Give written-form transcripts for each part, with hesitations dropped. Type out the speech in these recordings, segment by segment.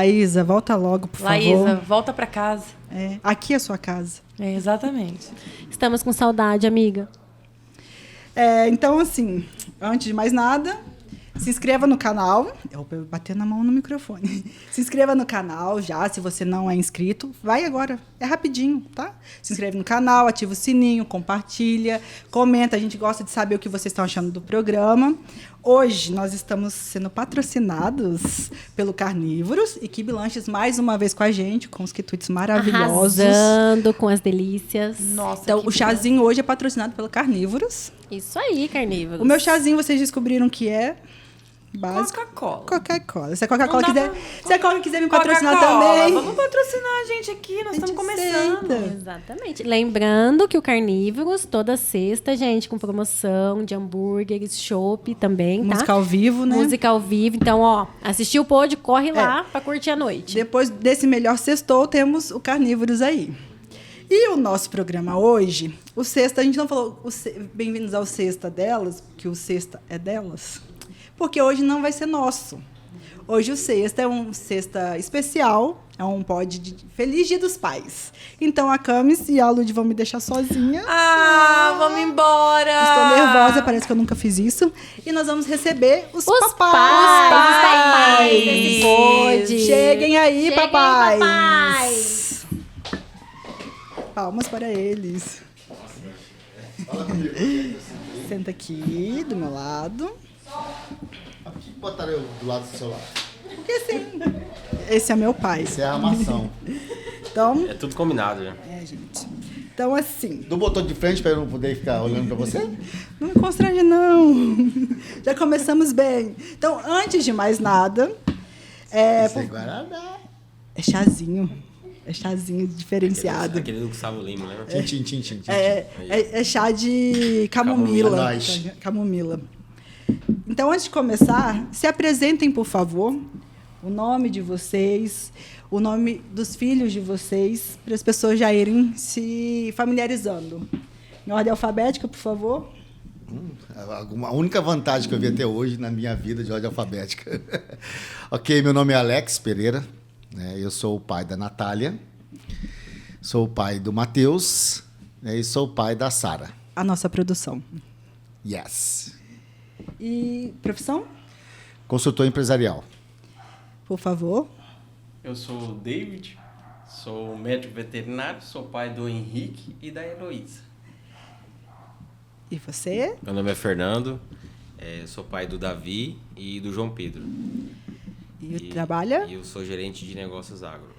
Laísa, volta logo, por favor. Laísa, volta pra casa. Aqui é a sua casa. Exatamente. Estamos com saudade, amiga. Então, assim, antes de mais nada, se inscreva no canal. Eu bater na mão no microfone. Se inscreva no canal já, se você não é inscrito. Vai agora, é rapidinho, tá? Se inscreve no canal, ativa o sininho, compartilha, comenta. A gente gosta de saber o que vocês estão achando do programa. Hoje nós estamos sendo patrocinados pelo Carnívoros e Quibe Lanches mais uma vez com a gente, com os quitutes maravilhosos. Arrasando com as delícias. Nossa, Então, o chazinho hoje é patrocinado pelo Carnívoros. Isso aí, carnívoros. O meu chazinho vocês descobriram que é básico. Coca-Cola. Coca-Cola. Se a Coca-Cola Não dá quiser, se a Coca quiser me patrocinar Coca-Cola, também. vamos patrocinar a gente aqui, nós estamos começando. aceita. Exatamente. Lembrando que o Carnívoros, toda sexta, gente, com promoção de hambúrgueres, chopp também, tá? Música ao vivo, né? Música ao vivo. Então, ó, assistiu o pod, corre lá pra curtir a noite. Depois desse melhor sextou, temos o Carnívoros aí. E o nosso programa hoje, o Sexta, a gente não falou bem-vindos ao Sexta delas, que o Sexta é delas, porque hoje não vai ser nosso. Hoje o Sexta é um Sexta especial, é um pod de Feliz Dia dos Pais. Então a Camis e a Lud vão me deixar sozinha. Vamos embora! Estou nervosa, parece que eu nunca fiz isso. E nós vamos receber os papais. Papais desse pod. Cheguem aí, Cheguem, papais. papais. Palmas para eles. Senta aqui, do meu lado. Por que botaram eu do lado do celular? Porque sim. Esse é meu pai. Isso é a armação. Então, É tudo combinado já. gente. Então, assim, Não botou de frente pra eu não poder ficar olhando pra você? não me constrange, não. Já começamos bem. Então, antes de mais nada, Isso é Guaraná. é chazinho. É chazinho diferenciado. Aquele do Gustavo Lima, né? Tchim, tchim, tchim, tchim. É chá de camomila. Camomila, nós. Camomila. Então, antes de começar, se apresentem, por favor, o nome de vocês, o nome dos filhos de vocês, para as pessoas já irem se familiarizando. Em ordem alfabética, por favor. A única vantagem que eu vi até hoje na minha vida de ordem alfabética. Ok, meu nome é Alex Pereira. Eu sou o pai da Natália. Sou o pai do Matheus. E sou o pai da Sara. A nossa produção. Yes. E profissão, Consultor empresarial. por favor. Eu sou o David, sou médico veterinário, sou pai do Henrique e da Heloísa. E você? Meu nome é Fernando, sou pai do Davi e do João Pedro. E trabalha? E eu sou gerente de negócios agro.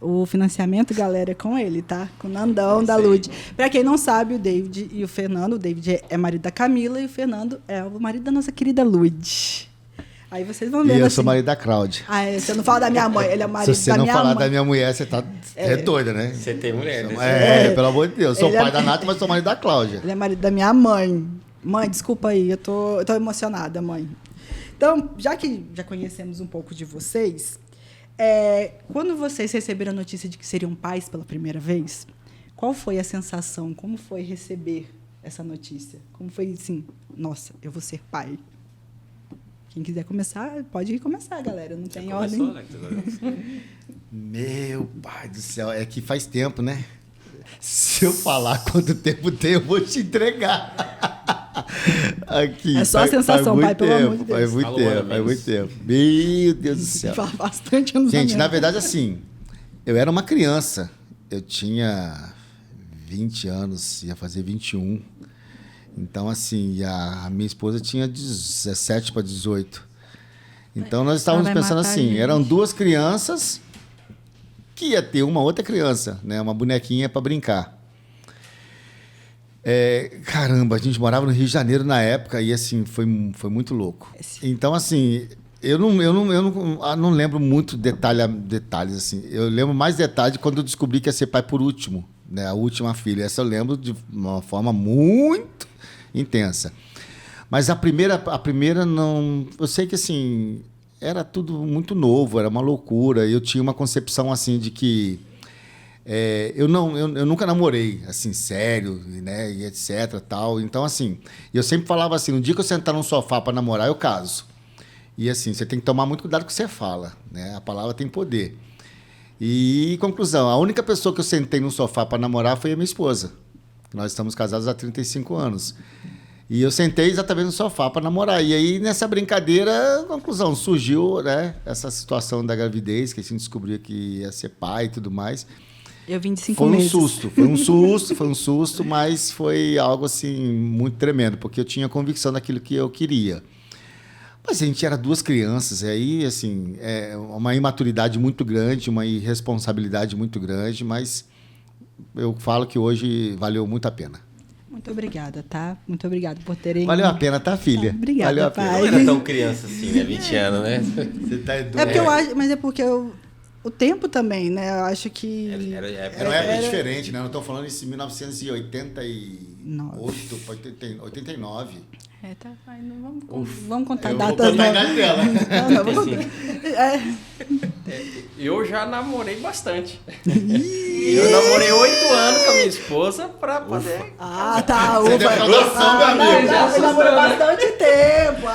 O financiamento, galera, é com ele, tá? Com o Nandão, É da isso aí. Lud. Pra quem não sabe, o David e o Fernando, o David é marido da Camila e o Fernando é o marido da nossa querida Lud. Aí vocês vão E ver. eu sou marido da Cláudia. Você não fala da minha mãe, ele é o marido Se você da não minha falar mãe. da minha mulher, você tá doida, né? Você tem mulher, né? Pelo amor de Deus. Sou Ele pai é- da Nath, mas sou marido da Cláudia. Ele é marido da minha mãe. Mãe, desculpa aí, eu tô emocionada, mãe. Então, já que já conhecemos um pouco de vocês, quando vocês receberam a notícia de que seriam pais pela primeira vez, qual foi a sensação? Como foi receber essa notícia? Como foi assim, nossa, eu vou ser pai? Quem quiser começar, pode começar, galera. Não tem ordem. Começou, né? Agora. Meu pai do céu, é que faz tempo, né? Se eu falar quanto tempo tem, eu vou te entregar. Aqui, É só a sensação, muito pai, pelo amor de tempo, Deus. Faz muito Fala um tempo, ano faz muito menos. tempo. Meu Deus do céu. Faz bastante anos. Gente, na verdade, assim, eu era uma criança. Eu tinha 20 anos, ia fazer 21. Então, assim, a minha esposa tinha 17 para 18. Então, nós estávamos vai pensando matar a assim, gente. eram duas crianças que ia ter uma outra criança, né? Uma bonequinha para brincar. Caramba, a gente morava no Rio de Janeiro na época e, assim, foi muito louco. Então, assim, eu não lembro muito detalhes, assim. Eu lembro mais detalhes quando eu descobri que ia ser pai por último, né? A última filha. Essa eu lembro de uma forma muito intensa. Mas a primeira não... Eu sei que, assim, era tudo muito novo, era uma loucura. Eu tinha uma concepção, assim, de que... eu nunca namorei, assim, sério, né, e etc, tal. Então, assim, eu sempre falava assim, no dia que eu sentar num sofá para namorar, eu caso. E assim, você tem que tomar muito cuidado com o que você fala, né? A palavra tem poder. E, conclusão, a única pessoa que eu sentei no sofá para namorar foi a minha esposa. Nós estamos casados há 35 anos. E eu sentei exatamente no sofá para namorar. E aí, nessa brincadeira, conclusão, surgiu, né, essa situação da gravidez, que a gente descobriu que ia ser pai e tudo mais. Eu vim de 5 meses. Foi um susto, mas foi algo assim muito tremendo, porque eu tinha convicção daquilo que eu queria. Mas a gente era 2 crianças, e aí, assim, uma imaturidade muito grande, uma irresponsabilidade muito grande, mas eu falo que hoje valeu muito a pena. Muito obrigada, tá? Muito obrigada por terem... Valeu a pena, tá, filha? Obrigada, valeu a pai. pena. Não era tão criança assim, né? 20 anos, né? Você tá doido. É porque eu acho... Mas é porque o tempo também, né? Eu acho que... Era uma época diferente, né? Eu estou falando isso em 1988, 89. Tá, vamos contar Eu datas. vou contar a idade dela. Não, vou contar. Eu já namorei bastante. Eu namorei 8 anos com a minha esposa pra poder... Tá. Você deu recordação, meu amigo. Não, namorou bastante tempo.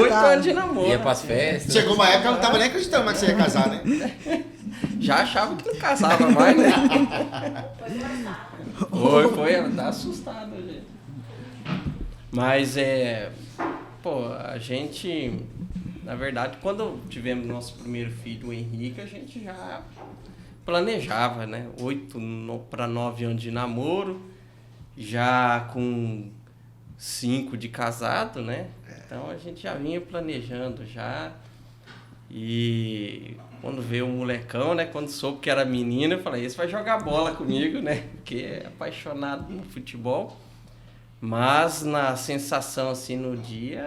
8 anos de namoro. Ia pras festas. Chegou uma época que eu não estava nem acreditando mais que você ia casar, né? Já achava que não casava mais, né? Foi, ela tá assustada, gente. Mas a gente, na verdade, quando tivemos nosso primeiro filho, o Henrique, a gente já planejava, né? 8 para 9 anos de namoro, já com 5 de casado, né? Então a gente já vinha planejando já. E quando veio o molecão, né? Quando soube que era menina, eu falei, esse vai jogar bola comigo, né? Porque é apaixonado no futebol. Mas na sensação, assim, no dia,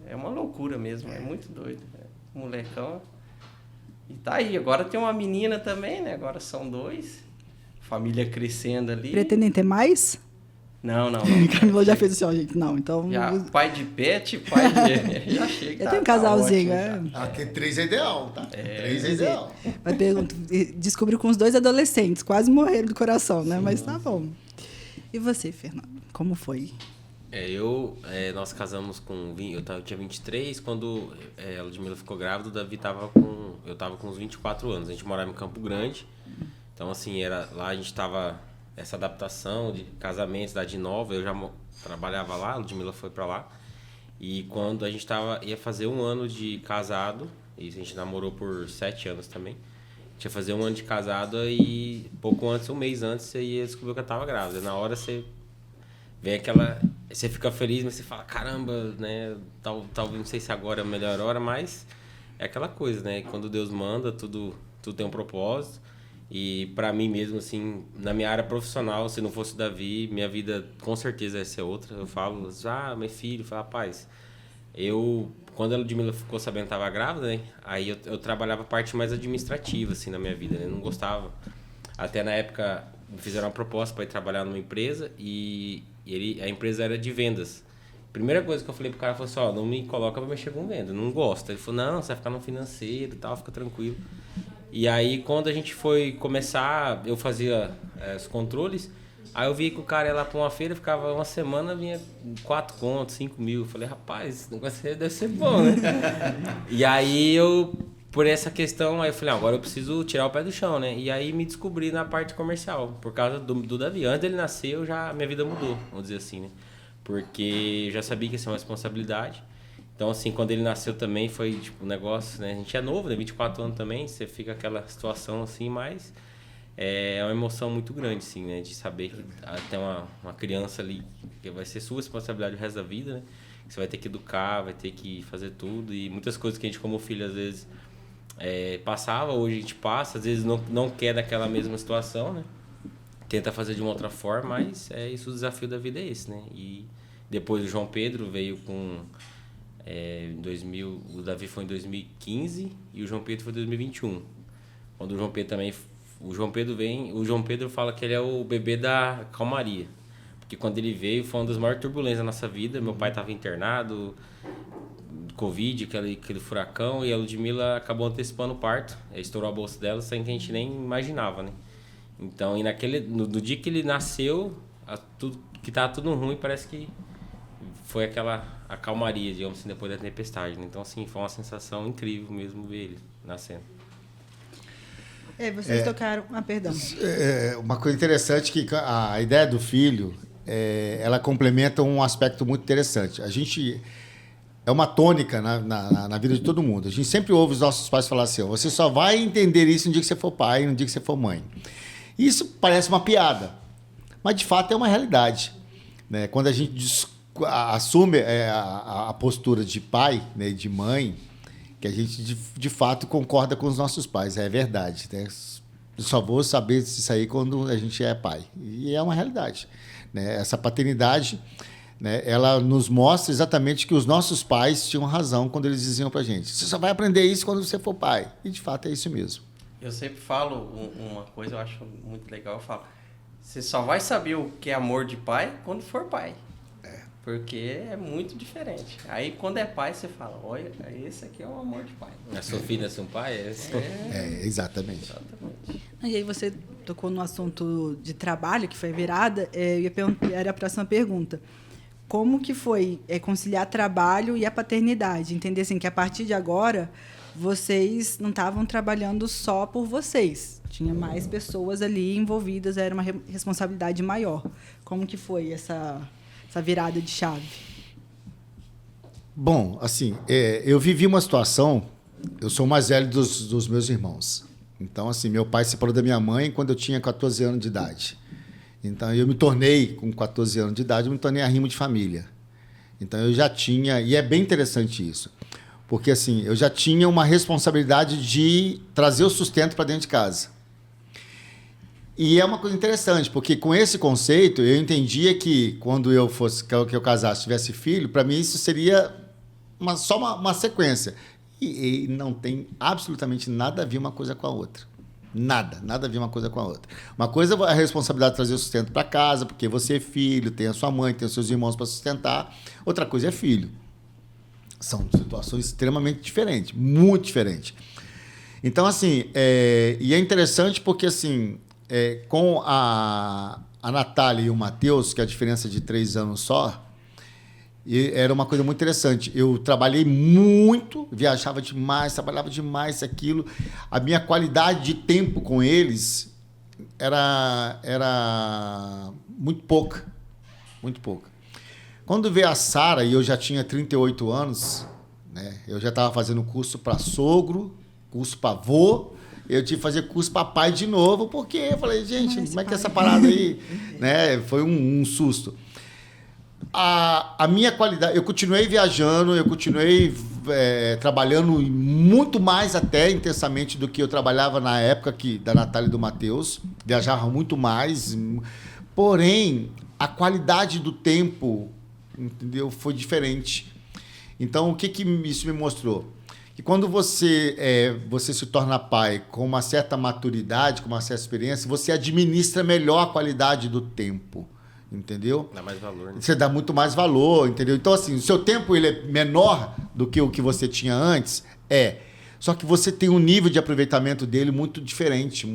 é uma loucura mesmo, é muito doido. Molecão. E tá aí, agora tem uma menina também, né? Agora são 2. Família crescendo ali. Pretendem ter mais? Não. Camila já fez assim, ó, gente. Não, então... Já, pai de pet, pai de... Já chega. Eu tenho um casalzinho, Aqui 3 é ideal, tá? 3 é ideal. Mas descobriu com os 2 adolescentes, quase morreram do coração, né? Sim. Mas tá bom. E você, Fernando? Como foi? Nós casamos com... Eu tinha 23, quando a Ludmilla ficou grávida, o Davi eu tava com uns 24 anos. A gente morava em Campo Grande. Então, assim, lá a gente tava... Essa adaptação de casamento, cidade nova, eu já trabalhava lá, a Ludmilla foi pra lá. E quando a gente ia fazer 1 ano de casado, e a gente namorou por 7 anos também, a gente ia fazer 1 ano de casado e pouco antes, 1 mês antes, você ia descobrir que eu tava grávida. Na hora você vem você fica feliz, mas você fala, caramba, né, talvez, não sei se agora é a melhor hora, mas é aquela coisa, né, quando Deus manda, tudo tem um propósito. E pra mim mesmo, assim, na minha área profissional, se não fosse o Davi, minha vida com certeza ia ser outra. Eu falo, meu filho, rapaz, quando a Ludmilla ficou sabendo que estava grávida, né, aí eu trabalhava a parte mais administrativa, assim, na minha vida, né, não gostava. Até na época, me fizeram uma proposta para ir trabalhar numa empresa e a empresa era de vendas. Primeira coisa que eu falei pro cara, foi assim, não me coloca pra mexer com venda, não gosta. Ele falou, não, você vai ficar no financeiro e tal, fica tranquilo. E aí, quando a gente foi começar, eu fazia os controles, aí eu vi que o cara ia lá pra uma feira, ficava uma semana, vinha 4 contos, 5 mil. Eu falei, rapaz, esse negócio deve ser bom, né? E aí, por essa questão, aí eu falei, agora eu preciso tirar o pé do chão, né? E aí, me descobri na parte comercial, por causa do Davi. Antes dele nascer, minha vida mudou, vamos dizer assim, né? Porque eu já sabia que ia ser uma responsabilidade. Então, assim, quando ele nasceu também foi, tipo, um negócio, né? A gente é novo, né? 24 anos também, você fica aquela situação, assim, mas é uma emoção muito grande, assim, né? De saber que tem uma criança ali que vai ser sua responsabilidade o resto da vida, né? Você vai ter que educar, vai ter que fazer tudo. E muitas coisas que a gente, como filho, às vezes passava, hoje a gente passa, às vezes não quer daquela mesma situação, né? Tenta fazer de uma outra forma, mas isso, o desafio da vida é esse, né? E depois o João Pedro veio com... o Davi foi em 2015 e o João Pedro foi em 2021. Quando o João Pedro também... O João Pedro fala que ele é o bebê da calmaria. Porque quando ele veio, foi uma das maiores turbulências da nossa vida. Meu pai estava internado, Covid, aquele furacão, e a Ludmilla acabou antecipando o parto. Estourou a bolsa dela sem que a gente nem imaginava, né? Então, no dia que ele nasceu, que tava tudo ruim, parece que foi a calmaria, digamos assim, depois da tempestade, né? Então, assim, foi uma sensação incrível mesmo ver ele nascendo. Vocês tocaram... perdão. Uma coisa interessante que a ideia do filho, ela complementa um aspecto muito interessante. A gente... É uma tônica na vida de todo mundo. A gente sempre ouve os nossos pais falar assim, você só vai entender isso no dia que você for pai, no dia que você for mãe. Isso parece uma piada, mas de fato é uma realidade, né? Quando a gente assume a postura de pai, né, de mãe, que a gente de fato concorda com os nossos pais, é verdade, né? Eu só vou saber disso aí quando a gente é pai. E é uma realidade, né? Essa paternidade, né, ela nos mostra exatamente que os nossos pais tinham razão quando eles diziam pra gente, você só vai aprender isso quando você for pai. E de fato é isso mesmo. Eu sempre falo uma coisa, eu acho muito legal, eu falo, você só vai saber o que é amor de pai quando for pai. Porque é muito diferente. Aí quando é pai, você fala, olha, esse aqui é o amor de pai. A sua filha nasceu um pai? Exatamente. E aí você tocou no assunto de trabalho, que foi virada, era a próxima pergunta. Como que foi conciliar trabalho e a paternidade? Entender assim, que a partir de agora, vocês não estavam trabalhando só por vocês. Tinha mais pessoas ali envolvidas, era uma responsabilidade maior. Como que foi essa virada de chave? Bom, assim, eu vivi uma situação... Eu sou o mais velho dos meus irmãos. Então, assim, meu pai se separou da minha mãe quando eu tinha 14 anos de idade. Então, eu me tornei, com 14 anos de idade, eu me tornei arrimo de família. Então, eu já tinha... E é bem interessante isso. Porque, assim, eu já tinha uma responsabilidade de trazer o sustento para dentro de casa. E é uma coisa interessante, porque com esse conceito, eu entendia que quando eu casasse, tivesse filho, para mim isso seria só uma sequência. E não tem absolutamente nada a ver uma coisa com a outra. Nada a ver uma coisa com a outra. Uma coisa é a responsabilidade de trazer o sustento para casa, porque você é filho, tem a sua mãe, tem os seus irmãos para sustentar. Outra coisa é filho. São situações extremamente diferentes, muito diferentes. Então, assim, e é interessante porque, assim, com a Natália e o Matheus, que é a diferença de 3 anos só, era uma coisa muito interessante. Eu trabalhei muito, viajava demais, trabalhava demais, aquilo. A minha qualidade de tempo com eles era muito pouca, muito pouca. Quando veio a Sara, e eu já tinha 38 anos, né, eu já estava fazendo curso para sogro, curso para avô, eu tive que fazer curso para pai de novo, porque eu falei, gente, como é que é essa parada aí? Né? Foi um susto. A minha qualidade... Eu continuei viajando, eu continuei trabalhando muito mais até intensamente do que eu trabalhava na época da Natália e do Matheus. Viajava muito mais. Porém, a qualidade do tempo, entendeu, foi diferente. Então, o que isso me mostrou? Que quando você se torna pai com uma certa maturidade, com uma certa experiência, você administra melhor a qualidade do tempo, entendeu? Dá mais valor, né? Você dá muito mais valor, entendeu? Então, assim, o seu tempo ele é menor do que o que você tinha antes, só que você tem um nível de aproveitamento dele muito diferente,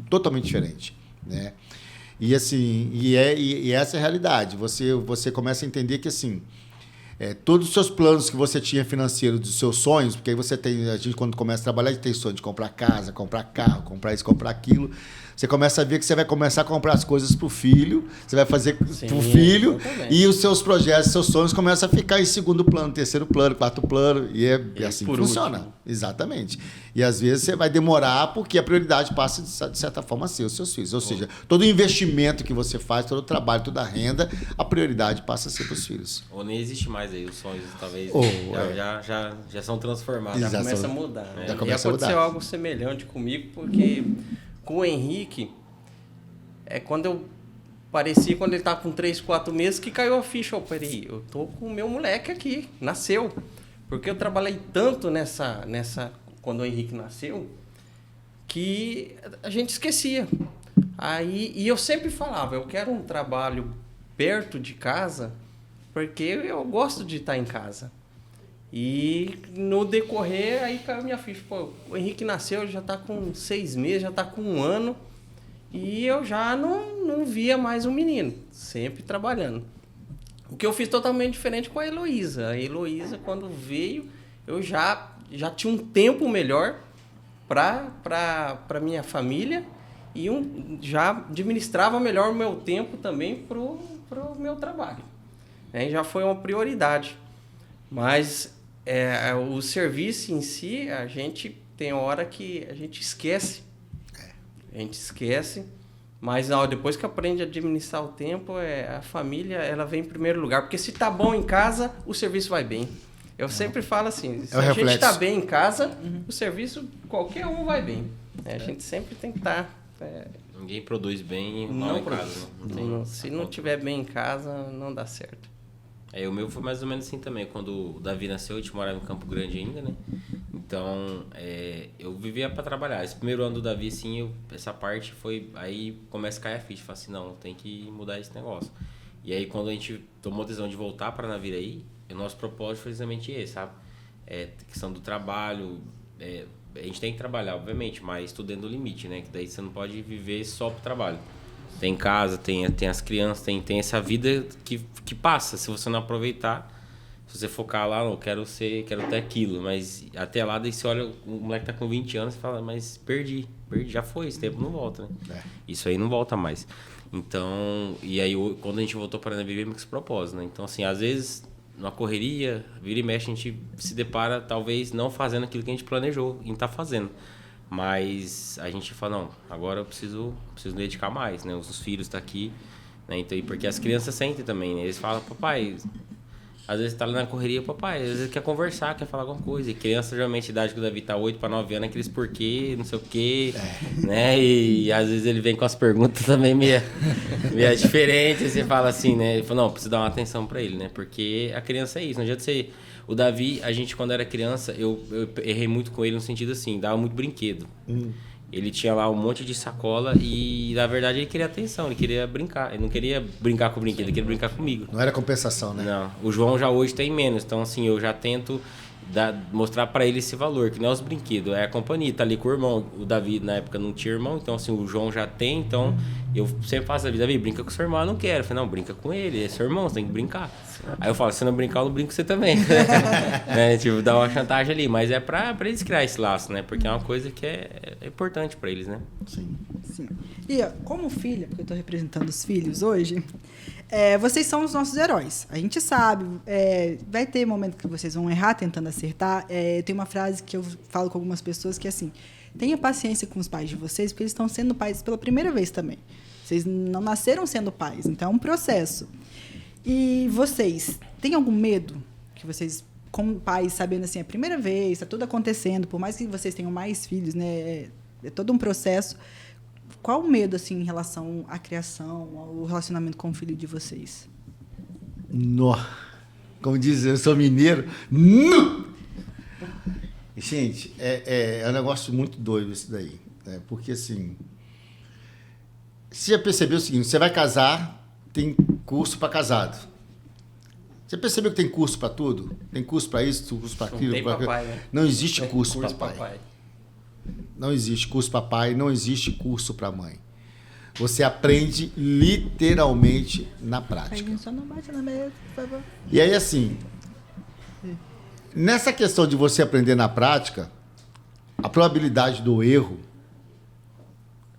totalmente diferente, né? E, assim, e essa é a realidade. Você começa a entender que, assim... todos os seus planos que você tinha financeiros, dos seus sonhos, porque aí a gente quando começa a trabalhar, a gente tem sonho de comprar casa, comprar carro, comprar isso, comprar aquilo. Você começa a ver que você vai começar a comprar as coisas para o filho, você vai fazer para o filho, e os seus projetos, seus sonhos começam a ficar em segundo plano, terceiro plano, quarto plano, e assim que funciona. Último. Exatamente. E às vezes você vai demorar porque a prioridade passa, de certa forma, a ser os seus filhos. Ou seja, todo o investimento que você faz, todo o trabalho, toda a renda, a prioridade passa a ser para os filhos. Ou nem existe mais aí, os sonhos talvez já são transformados. Já começa a mudar. Né? Já começa e aconteceu algo semelhante comigo, porque com o Henrique, quando ele tá com 3, 4 meses, que caiu a ficha. Peraí, eu tô com o meu moleque aqui, nasceu. Porque eu trabalhei tanto quando o Henrique nasceu, que a gente esquecia. E eu sempre falava, eu quero um trabalho perto de casa, porque eu gosto de estar em casa. E no decorrer, aí caiu minha ficha. Pô, o Henrique nasceu, ele já está com 6 meses, já está com 1 ano. E eu já não via mais o menino, sempre trabalhando. O que eu fiz totalmente diferente com a Heloísa. A Heloísa, quando veio, eu já tinha um tempo melhor para minha família e já administrava melhor o meu tempo também pro meu trabalho. Já foi uma prioridade. Mas o serviço em si, a gente tem hora que a gente esquece. A gente esquece. Mas depois que aprende a administrar o tempo, a família ela vem em primeiro lugar. Porque se tá bom em casa, o serviço vai bem. Eu sempre falo assim, se a gente está bem em casa, o serviço, qualquer um vai bem. A gente sempre tem que estar... Ninguém produz bem mal em casa. Se não estiver bem em casa, não dá certo. O meu foi mais ou menos assim também. Quando o Davi nasceu, a gente morava em Campo Grande ainda, né? Então, eu vivia para trabalhar. Esse primeiro ano do Davi, assim, essa parte foi... Aí começa a cair a ficha. Fala assim, não, tem que mudar esse negócio. E aí, quando a gente tomou a decisão de voltar para Naviraí, o nosso propósito foi exatamente esse, sabe? Questão do trabalho. A gente tem que trabalhar, obviamente, mas tudo dentro do limite, né? Que daí você não pode viver só pro trabalho. Tem casa, tem as crianças, tem essa vida que passa. Se você não aproveitar, se você focar lá, não, quero ter aquilo. Mas até lá, daí você olha, o moleque tá com 20 anos e fala, mas perdi, já foi, esse tempo não volta, né? Isso aí não volta mais. Então, e aí quando a gente voltou para viver, com esse propósito, né? Então, assim, às vezes, numa correria, vira e mexe, a gente se depara, talvez, não fazendo aquilo que a gente planejou em estar fazendo. Mas a gente fala, não, agora eu preciso me dedicar mais, né? Os filhos estão aqui, né? Então, porque as crianças sentem também, né? Eles falam, papai, às vezes tá ali na correria, papai, às vezes quer conversar, quer falar alguma coisa. E criança, geralmente, a idade que o Davi tá 8 para 9 anos, aqueles porquê, não sei o quê, né? E às vezes ele vem com as perguntas também meio diferentes, você fala assim, né? Ele fala, não, preciso dar uma atenção para ele, né? Porque a criança é isso, não adianta você... O Davi, a gente, quando era criança, eu errei muito com ele no sentido assim, dava muito brinquedo. Ele tinha lá um monte de sacola e, na verdade, ele queria atenção, ele queria brincar. Ele não queria brincar com o brinquedo, ele queria brincar comigo. Não era compensação, né? Não. O João já hoje tem menos, então, assim, eu já tento mostrar pra ele esse valor, que não é os brinquedos, é a companhia, tá ali com o irmão. O Davi, na época, não tinha irmão, então, assim, o João já tem, então, eu sempre faço a vida, Davi, brinca com seu irmão, eu não quero. Eu falei, não, brinca com ele, é seu irmão, você tem que brincar. Aí eu falo, se não brincar, eu não brinco com você também. Né? Tipo, dá uma chantagem ali, mas é pra eles criar esse laço, né? Porque é uma coisa que é importante pra eles, né? Sim. E como filha, porque eu tô representando os filhos hoje, vocês são os nossos heróis. A gente sabe, vai ter momento que vocês vão errar tentando acertar. Tem uma frase que eu falo com algumas pessoas que é assim, tenha paciência com os pais de vocês, porque eles estão sendo pais pela primeira vez também. Vocês não nasceram sendo pais, então é um processo. E vocês, têm algum medo que vocês, como pais, sabendo assim, é a primeira vez, está tudo acontecendo, por mais que vocês tenham mais filhos, né, é todo um processo. Qual o medo, assim, em relação à criação, ao relacionamento com o filho de vocês? Como diz, eu sou mineiro. Não! Gente, é um negócio muito doido isso daí. Porque, assim, você já percebeu o seguinte, você vai casar, tem curso para casado. Você percebeu que tem curso para tudo? Tem curso para isso, curso para aquilo? Né? Não existe curso para pai. Não existe curso para pai, não existe curso para mãe. Você aprende literalmente na prática. Só não bate na mesa, por favor. E aí, assim, nessa questão de você aprender na prática, a probabilidade do erro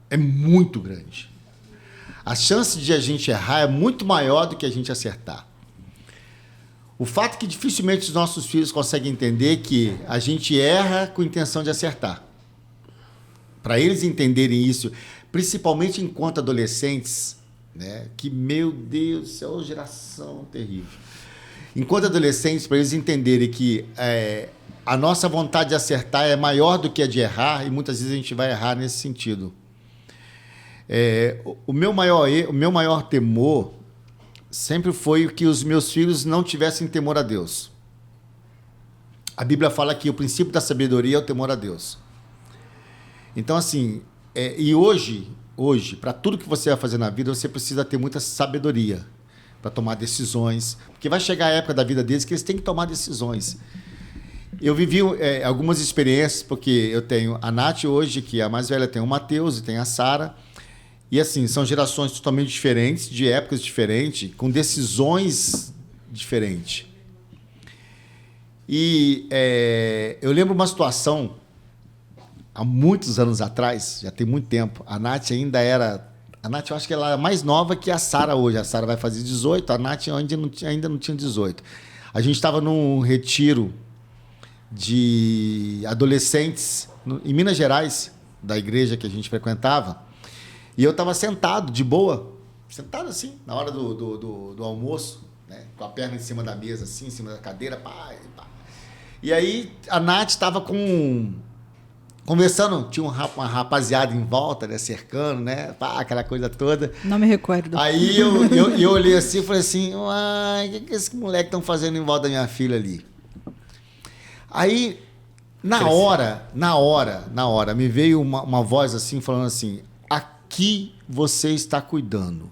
é muito grande. A chance de a gente errar é muito maior do que a gente acertar. O fato é que dificilmente os nossos filhos conseguem entender que a gente erra com intenção de acertar. Para eles entenderem isso, principalmente enquanto adolescentes, né, que, meu Deus do céu, geração terrível. Enquanto adolescentes, para eles entenderem que a nossa vontade de acertar é maior do que a de errar, e muitas vezes a gente vai errar nesse sentido. O meu maior temor sempre foi que os meus filhos não tivessem temor a Deus. A Bíblia fala que o princípio da sabedoria é o temor a Deus. Então, assim, e hoje, para tudo que você vai fazer na vida, você precisa ter muita sabedoria para tomar decisões, porque vai chegar a época da vida deles que eles têm que tomar decisões. Eu vivi algumas experiências, porque eu tenho a Nath hoje, que é a mais velha, tem o Matheus e tem a Sara. E assim, são gerações totalmente diferentes, de épocas diferentes, com decisões diferente. E eu lembro uma situação, há muitos anos atrás, já tem muito tempo, a Nath ainda era... A Nath, eu acho que ela é mais nova que a Sara hoje. A Sara vai fazer 18, a Nath ainda não tinha 18. A gente estava num retiro de adolescentes em Minas Gerais, da igreja que a gente frequentava, e eu estava sentado, de boa, sentado assim, na hora do almoço, né, com a perna em cima da mesa, assim, em cima da cadeira, pá. E aí a Nath estava conversando, tinha uma rapaziada em volta, né, cercando, né, pá, aquela coisa toda. Não me recordo. Aí eu olhei assim e falei assim, uai, o que esses moleques estão fazendo em volta da minha filha ali? Aí, na hora, me veio uma voz assim, falando assim, aqui você está cuidando.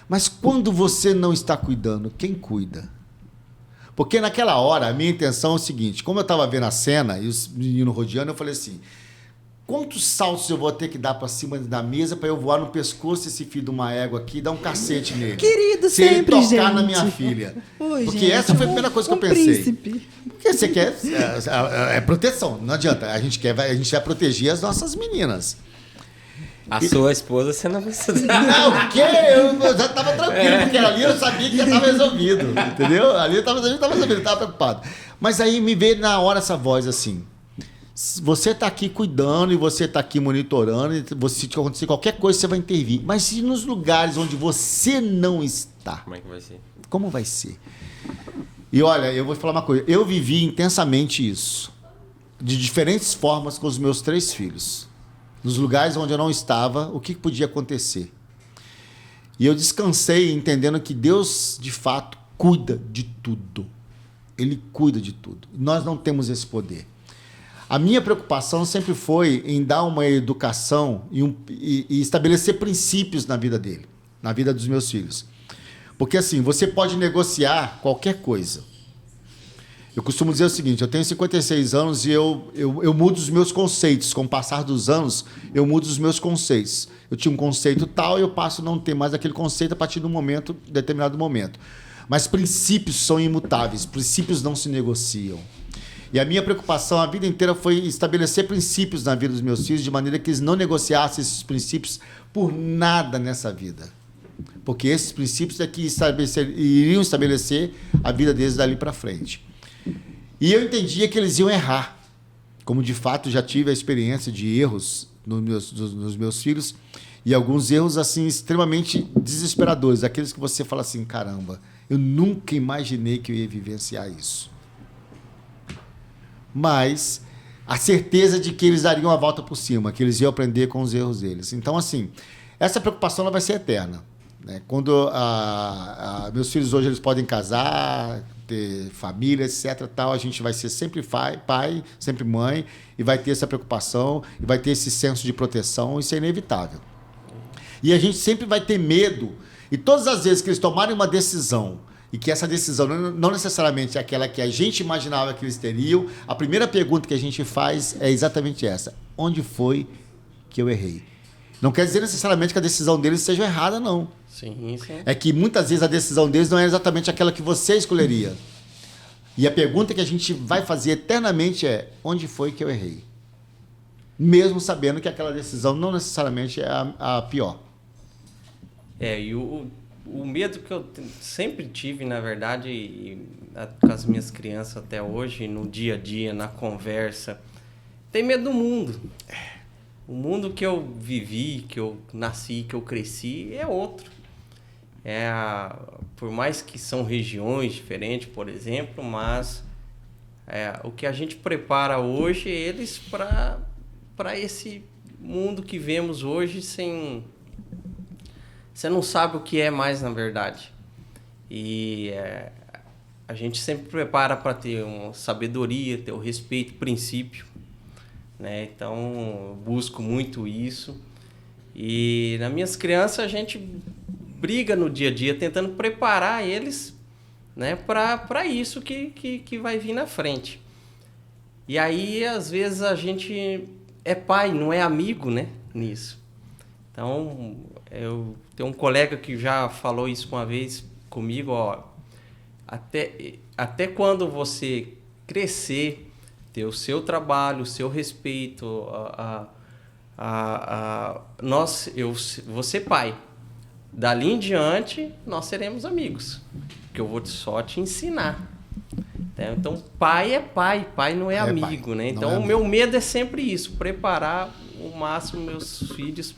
Mas quando você não está cuidando, quem cuida? Porque naquela hora, a minha intenção é o seguinte, como eu estava vendo a cena e os meninos rodeando, eu falei assim, quantos saltos eu vou ter que dar para cima da mesa para eu voar no pescoço desse filho de uma égua aqui e dar um cacete nele? Querido, se sempre, ele tocar gente. na minha filha. Oi, Porque gente, essa foi a primeira coisa que eu pensei. Príncipe. Porque você quer... É proteção, não adianta. A gente vai proteger as nossas meninas. A sua esposa, você não precisa... Não, o quê? Eu já estava tranquilo, porque ali eu sabia que já estava resolvido, entendeu? Ali eu estava resolvido, eu estava preocupado. Mas aí me veio na hora essa voz assim, você está aqui cuidando e você está aqui monitorando, e se acontecer qualquer coisa, você vai intervir. Mas se nos lugares onde você não está... Como é que vai ser? Como vai ser? E olha, eu vou falar uma coisa, eu vivi intensamente isso, de diferentes formas com os meus 3 filhos. Nos lugares onde eu não estava, o que podia acontecer? E eu descansei entendendo que Deus, de fato, cuida de tudo. Ele cuida de tudo. Nós não temos esse poder. A minha preocupação sempre foi em dar uma educação e estabelecer princípios na vida dele, na vida dos meus filhos. Porque assim, você pode negociar qualquer coisa. Eu costumo dizer o seguinte, eu tenho 56 anos e eu mudo os meus conceitos. Com o passar dos anos, eu mudo os meus conceitos. Eu tinha um conceito tal e eu passo a não ter mais aquele conceito a partir de determinado momento. Mas princípios são imutáveis, princípios não se negociam. E a minha preocupação a vida inteira foi estabelecer princípios na vida dos meus filhos de maneira que eles não negociassem esses princípios por nada nessa vida. Porque esses princípios é que iriam estabelecer a vida deles dali para frente. E eu entendia que eles iam errar. Como de fato já tive a experiência de erros nos meus filhos, e alguns erros assim extremamente desesperadores, aqueles que você fala assim, caramba, eu nunca imaginei que eu ia vivenciar isso. Mas a certeza de que eles dariam a volta por cima, que eles iam aprender com os erros deles. Então, assim, essa preocupação ela vai ser eterna. Né? Quando meus filhos hoje eles podem casar, ter família, etc. Tal, a gente vai ser sempre pai, sempre mãe, e vai ter essa preocupação, e vai ter esse senso de proteção, isso é inevitável. E a gente sempre vai ter medo, e todas as vezes que eles tomarem uma decisão, e que essa decisão não necessariamente é aquela que a gente imaginava que eles teriam, a primeira pergunta que a gente faz é exatamente essa: onde foi que eu errei? Não quer dizer necessariamente que a decisão deles seja errada, não. Sim, sim. É que muitas vezes a decisão deles não é exatamente aquela que você escolheria. E a pergunta que a gente vai fazer eternamente é: onde foi que eu errei? Mesmo sabendo que aquela decisão não necessariamente é a pior. E o medo que eu sempre tive, na verdade, com as minhas crianças até hoje, no dia a dia, na conversa, tem medo do mundo. O mundo que eu vivi, que eu nasci, que eu cresci, é outro. Por mais que são regiões diferentes, por exemplo, mas o que a gente prepara hoje, eles para esse mundo que vemos hoje, você não sabe o que é mais, na verdade. E a gente sempre prepara para ter uma sabedoria, ter o respeito, princípio. Né? Então, eu busco muito isso. E nas minhas crianças, a gente briga no dia a dia, tentando preparar eles, né, para isso que vai vir na frente. E aí, às vezes, a gente é pai, não é amigo, né, nisso. Então, eu tenho um colega que já falou isso uma vez comigo, até quando você crescer, ter o seu trabalho, o seu respeito, você pai. Dali em diante, nós seremos amigos. Porque eu vou só te ensinar. Então, pai é pai, pai não é amigo, né? Então, o meu medo é sempre isso, preparar o máximo meus filhos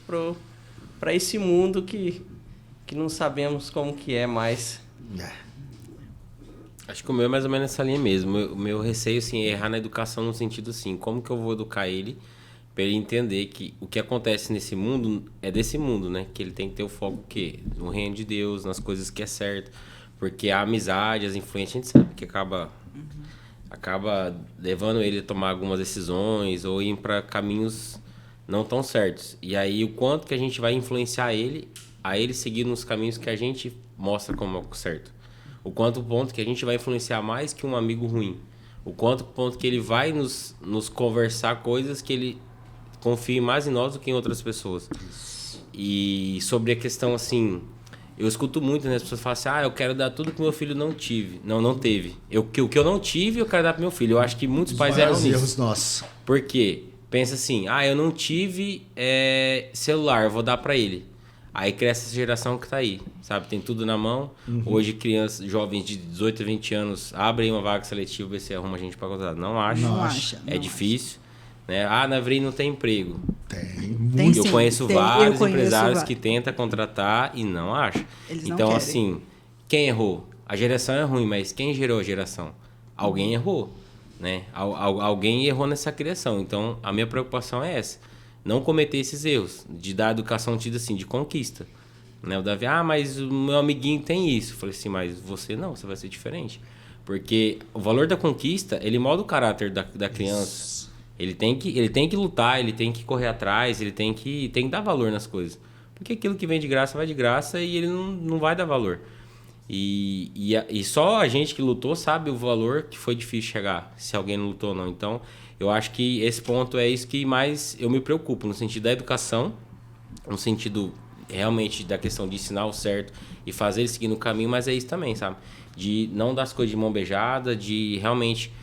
para esse mundo que não sabemos como que é mais. Acho que o meu é mais ou menos essa linha mesmo. O meu receio, assim, é errar na educação no sentido assim, como que eu vou educar ele para ele entender que o que acontece nesse mundo é desse mundo, né? Que ele tem que ter o foco o quê? No reino de Deus, nas coisas que é certo. Porque a amizade, as influências, a gente sabe que acaba levando ele a tomar algumas decisões ou ir para caminhos não tão certos. E aí o quanto que a gente vai influenciar ele a ele seguir nos caminhos que a gente mostra como é o certo. O quanto ponto que a gente vai influenciar mais que um amigo ruim. O quanto ponto que ele vai nos conversar coisas que ele confie mais em nós do que em outras pessoas. E sobre a questão assim... Eu escuto muito, né? As pessoas falam assim, eu quero dar tudo que meu filho não tive. Não teve. O que eu não tive, eu quero dar pro meu filho. Eu acho que muitos pais erram nisso. Erros nossos. Por quê? Pensa assim, eu não tive celular, eu vou dar pra ele. Aí cresce essa geração que tá aí, sabe? Tem tudo na mão. Hoje crianças, jovens de 18 a 20 anos abrem uma vaga seletiva, ver se arruma gente pra contratar. Não acho. Não acha. Difícil. Né? Na Vrim não tem emprego. Tem. Eu conheço vários empresários que tentam contratar e não acham. Então, assim, quem errou? A geração é ruim, mas quem gerou a geração? Alguém errou, né? Alguém errou nessa criação. Então, a minha preocupação é essa. Não cometer esses erros, de dar educação tida assim, de conquista. Né? O Davi, mas o meu amiguinho tem isso. Eu falei assim, mas você não, você vai ser diferente. Porque o valor da conquista, ele molda o caráter da criança. Isso. Ele tem que lutar, ele tem que correr atrás, ele tem que dar valor nas coisas. Porque aquilo que vem de graça vai de graça e ele não vai dar valor. E só a gente que lutou sabe o valor que foi difícil chegar, se alguém não lutou ou não. Então, eu acho que esse ponto é isso que mais eu me preocupo, no sentido da educação, no sentido realmente da questão de ensinar o certo e fazer ele seguir no caminho, mas é isso também, sabe? De não dar as coisas de mão beijada, de realmente...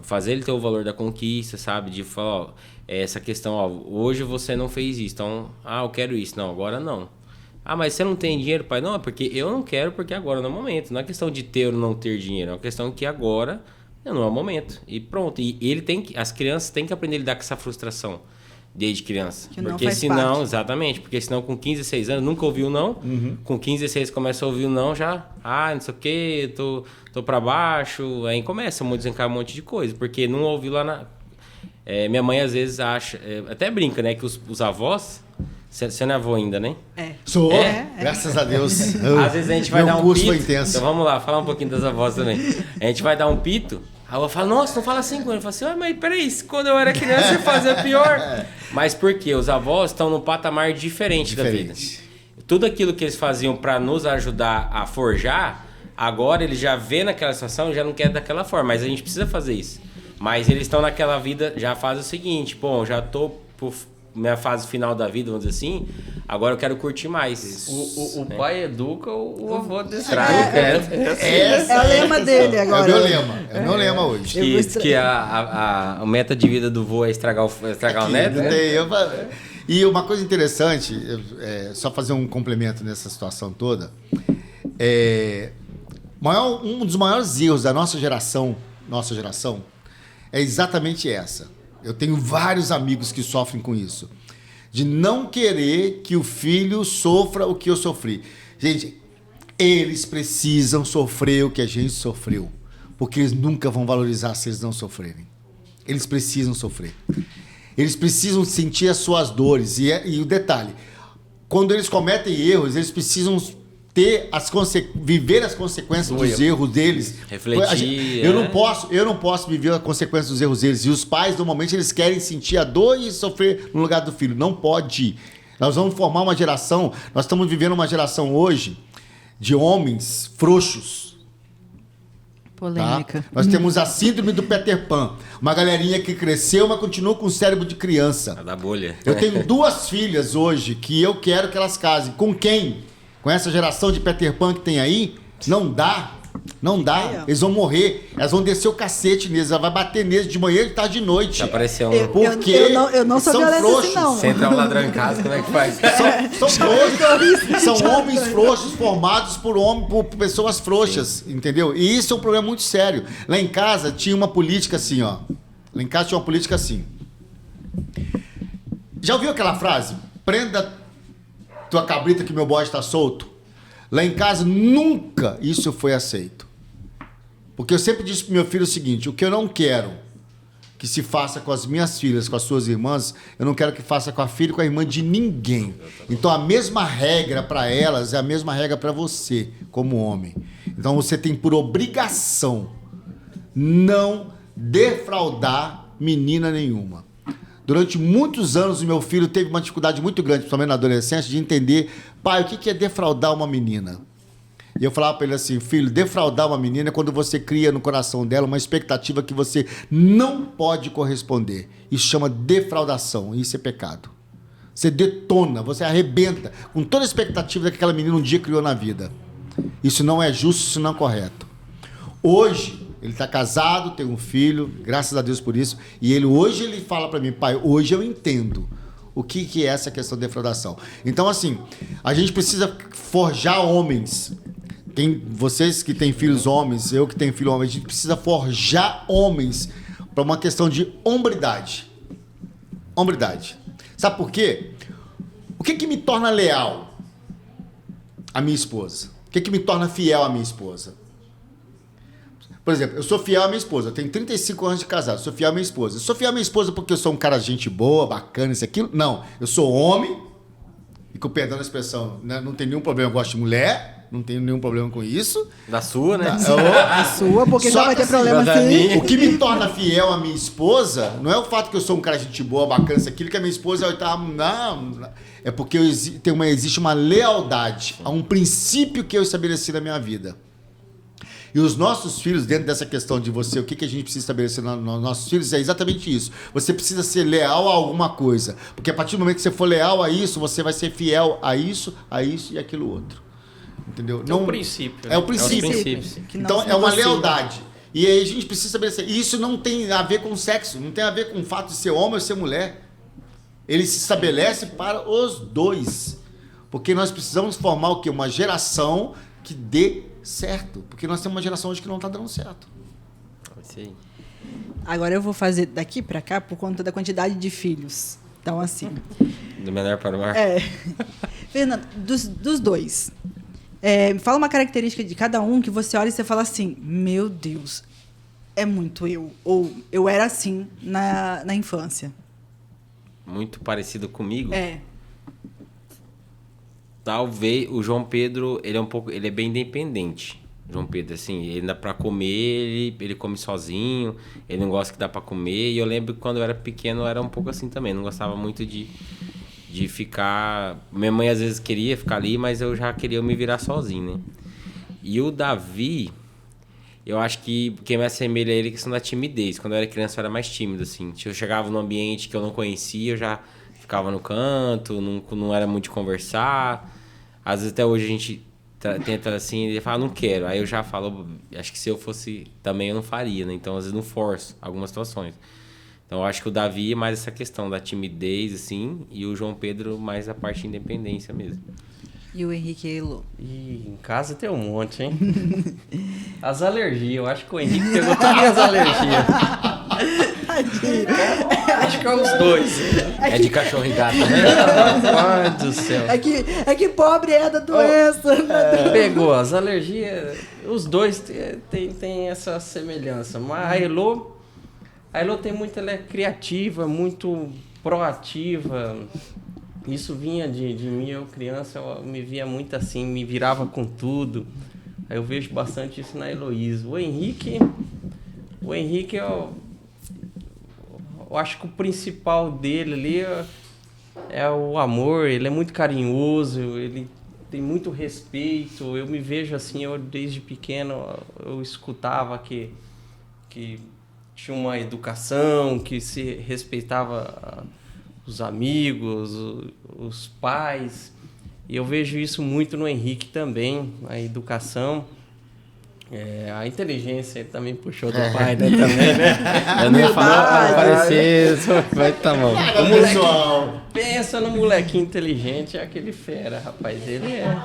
fazer ele ter o valor da conquista, sabe? De falar, essa questão, hoje você não fez isso, então, eu quero isso. Não, agora não. Mas você não tem dinheiro, pai? Não, é porque eu não quero, porque agora não é o momento. Não é questão de ter ou não ter dinheiro, é uma questão que agora não é o momento. E pronto. E as crianças têm que aprender a lidar com essa frustração desde criança. Que porque senão, exatamente, porque senão com 15, 16 anos, nunca ouviu não. Com 15, 16 começa a ouvir o não já. Não sei o quê, tô pra baixo. Aí começa a desencadear um monte de coisa. Porque não ouviu lá na... minha mãe às vezes acha... até brinca, né? Que os avós... Você não é avô ainda, né? Sou, graças a Deus. Às vezes a gente vai dar um curso pito. Foi intenso. Então vamos lá, falar um pouquinho das avós também. A gente vai dar um pito... Aí eu falo, nossa, não fala assim com ele. Eu falo assim, mas peraí, quando eu era criança você fazia pior. Mas por quê? Os avós estão num patamar diferente da vida. Tudo aquilo que eles faziam para nos ajudar a forjar, agora eles já vê naquela situação e já não quer daquela forma. Mas a gente precisa fazer isso. Mas eles estão naquela vida, já faz o seguinte, já tô por minha fase final da vida, vamos dizer assim, agora eu quero curtir mais. O pai educa, o avô destrava. É o lema dele agora. É o meu lema hoje. Que a meta de vida do vô é estragar o neto, né? E uma coisa interessante, só fazer um complemento nessa situação toda, um dos maiores erros da nossa geração é exatamente essa. Eu tenho vários amigos que sofrem com isso. De não querer que o filho sofra o que eu sofri. Gente, eles precisam sofrer o que a gente sofreu. Porque eles nunca vão valorizar se eles não sofrerem. Eles precisam sofrer. Eles precisam sentir as suas dores. E o detalhe, quando eles cometem erros, eles precisam viver as consequências dos erros deles. Refletir. Eu não posso viver as consequências dos erros deles. E os pais, normalmente, eles querem sentir a dor e sofrer no lugar do filho. Não pode. Nós vamos formar uma geração, nós estamos vivendo uma geração hoje de homens frouxos. Polêmica. Tá? Nós temos a síndrome do Peter Pan. Uma galerinha que cresceu, mas continua com o cérebro de criança. A da bolha. Eu tenho 2 filhas hoje que eu quero que elas casem. Com quem? Com essa geração de Peter Pan que tem aí? Não dá. Não dá. Eles vão morrer. Elas vão descer o cacete neles. Ela vai bater neles de manhã, de tarde, de noite. Já apareceu Porque eu não sou são violenta frouxos. assim, não. Você entra um ladrão em casa, como é que faz? São frouxos. São homens frouxos formados por pessoas frouxas, entendeu? E isso é um problema muito sério. Lá em casa tinha uma política assim, ó. Lá em casa tinha uma política assim. Já ouviu aquela frase? Prenda tua cabrita que meu bode está solto. Lá em casa nunca isso foi aceito. Porque eu sempre disse pro meu filho o seguinte: o que eu não quero que se faça com as minhas filhas, com as suas irmãs, eu não quero que faça com a filha e com a irmã de ninguém. Então a mesma regra para elas é a mesma regra para você, como homem. Então você tem por obrigação não defraudar menina nenhuma. Durante muitos anos, o meu filho teve uma dificuldade muito grande, principalmente na adolescência, de entender, pai, o que é defraudar uma menina? E eu falava para ele assim: filho, defraudar uma menina é quando você cria no coração dela uma expectativa que você não pode corresponder. Isso chama defraudação, e isso é pecado. Você detona, você arrebenta com toda a expectativa que aquela menina um dia criou na vida. Isso não é justo, isso não é correto. Hoje, ele está casado, tem um filho, graças a Deus por isso, e hoje ele fala para mim: pai, hoje eu entendo o que é essa questão de defraudação. Então, assim, a gente precisa forjar homens. Vocês que têm filhos homens, eu que tenho filho homem, a gente precisa forjar homens para uma questão de hombridade. Hombridade. Sabe por quê? O que me torna leal à minha esposa? O que me torna fiel à minha esposa? Por exemplo, eu sou fiel à minha esposa, eu tenho 35 anos de casado, sou fiel à minha esposa. Eu sou fiel à minha esposa porque eu sou um cara de gente boa, bacana, isso e aquilo? Não, eu sou homem, e com perdão da expressão, né, não tem nenhum problema, eu gosto de mulher, não tenho nenhum problema com isso. Da sua, né? A sua, porque Só não vai ter assim, problema assim. O que me torna fiel à minha esposa não é o fato que eu sou um cara de gente boa, bacana, isso aquilo, que a minha esposa não, é porque existe uma lealdade a um princípio que eu estabeleci na minha vida. E os nossos filhos, dentro dessa questão de você, o que a gente precisa estabelecer nos nossos filhos, é exatamente isso. Você precisa ser leal a alguma coisa. Porque a partir do momento que você for leal a isso, você vai ser fiel a isso e aquilo outro. Entendeu? É o princípio. É o princípio. Então, é uma lealdade. E aí a gente precisa estabelecer. E isso não tem a ver com sexo, não tem a ver com o fato de ser homem ou ser mulher. Ele se estabelece para os dois. Porque nós precisamos formar o quê? Uma geração que dê certo, porque nós temos uma geração hoje que não está dando certo. Sim. Agora eu vou fazer daqui para cá por conta da quantidade de filhos. Então, assim... Do menor para o maior? Fernando, dos dois, fala uma característica de cada um que você olha e você fala assim: meu Deus, é muito eu. Ou eu era assim na infância. Muito parecido comigo? Talvez o João Pedro, ele é bem independente. João Pedro, assim, ele dá pra comer, ele come sozinho, ele não gosta que dá pra comer. E eu lembro que quando eu era pequeno eu era um pouco assim também, não gostava muito de ficar... Minha mãe às vezes queria ficar ali, mas eu já queria me virar sozinho, né? E o Davi, eu acho que quem me assemelha a ele é a questão da timidez. Quando eu era criança eu era mais tímido, assim. Eu chegava num ambiente que eu não conhecia, eu já ficava no canto, não era muito de conversar. Às vezes até hoje a gente tenta assim, ele fala, não quero. Aí eu já falo, acho que se eu fosse também eu não faria, né? Então às vezes não forço algumas situações. Então eu acho que o Davi é mais essa questão da timidez, assim, e o João Pedro mais a parte de independência mesmo. E o Henrique e a Elô? E em casa tem um monte, hein? As alergias, eu acho que o Henrique pegou todas as alergias. Acho que é os dois. É de cachorro e gato, né? Ai do céu. É que pobre é da doença. Pegou as alergias, os dois tem essa semelhança. Mas a Elô tem muito, ela é criativa, muito proativa. Isso vinha de mim, eu criança, eu me via muito assim, me virava com tudo. Aí eu vejo bastante isso na Heloísa. O Henrique eu acho que o principal dele ali é o amor. Ele é muito carinhoso, ele tem muito respeito. Eu me vejo assim, eu desde pequeno eu escutava que tinha uma educação, que se respeitava os amigos, os pais. E eu vejo isso muito no Henrique também, a educação. A inteligência ele também puxou do pai, né? Também, né? Eu não ia falar pra não parecer, mas tá bom. O moleque, pensa no molequinho inteligente, é aquele fera, rapaz. Ele é.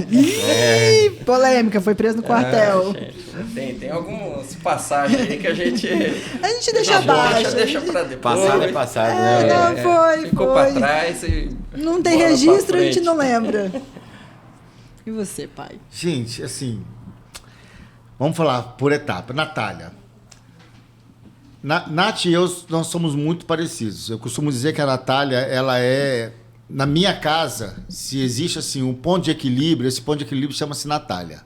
Ih, polêmica, foi preso no quartel. Gente, tem algumas passagens aí que a gente deixa abaixo. Deixa pra depois. Passado é passado, né? Não, foi. Ficou pra trás e não tem bola registro, pra a gente frente. não lembra. E você, pai? Gente, assim, vamos falar por etapa. Natália. Nath e eu, nós somos muito parecidos. Eu costumo dizer que a Natália, ela é... Na minha casa, se existe assim um ponto de equilíbrio, esse ponto de equilíbrio chama-se Natália.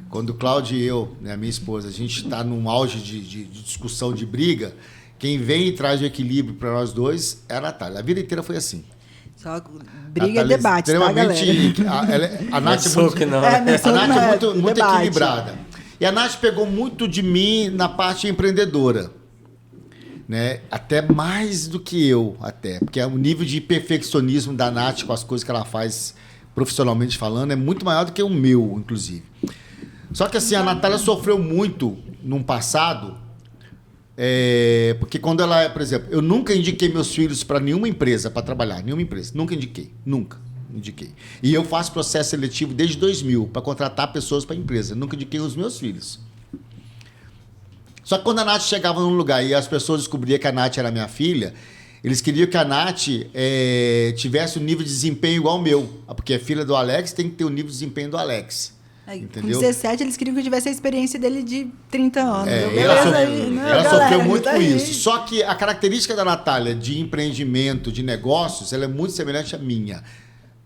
Quando o Cláudio e eu, né, minha esposa, a gente está num auge de discussão, de briga, quem vem e traz o equilíbrio para nós dois é a Natália. A vida inteira foi assim. Só briga e Natália debate, tá, galera? A Nath é soco, não. a Nath é muito debate. equilibrada. E a Nath pegou muito de mim na parte empreendedora. Né? Até mais do que eu, até. Porque o nível de perfeccionismo da Nath com as coisas que ela faz profissionalmente falando é muito maior do que o meu, inclusive. Só que assim, a Natália sofreu muito num passado, porque quando ela, por exemplo, eu nunca indiquei meus filhos para nenhuma empresa para trabalhar, nenhuma empresa, nunca indiquei, nunca indiquei. E eu faço processo seletivo desde 2000 para contratar pessoas para a empresa, nunca indiquei os meus filhos. Só que quando a Nath chegava num lugar e as pessoas descobriam que a Nath era minha filha, eles queriam que a Nath tivesse um nível de desempenho igual ao meu. Porque a filha do Alex tem que ter o nível de desempenho do Alex. Entendeu? Com 17, eles queriam que eu tivesse a experiência dele de 30 anos. Ela sofreu muito com isso. Só que a característica da Natália de empreendimento, de negócios, ela é muito semelhante à minha.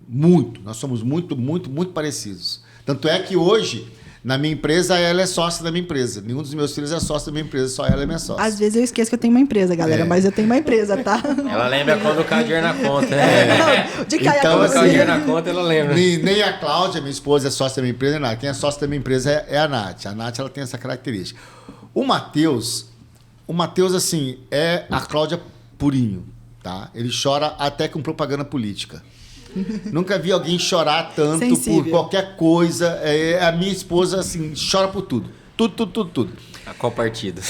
Muito. Nós somos muito, muito, muito parecidos. Tanto é que hoje... Na minha empresa, ela é sócia da minha empresa. Nenhum dos meus filhos é sócio da minha empresa, só ela é minha sócia. Às vezes eu esqueço que eu tenho uma empresa, galera, mas eu tenho uma empresa, tá? Ela lembra quando cai dinheiro na conta, né? De cair Então, a Quando cai dinheiro na conta, ela lembra. Nem a Cláudia, minha esposa, é sócia da minha empresa, nem nada. Quem é sócio da minha empresa é a Nath. A Nath, ela tem essa característica. O Matheus, assim, é a Cláudia purinho, tá? Ele chora até com propaganda política. Nunca vi alguém chorar tanto Sensível. por qualquer coisa. A minha esposa, assim, chora por tudo. Tudo. A qual partido?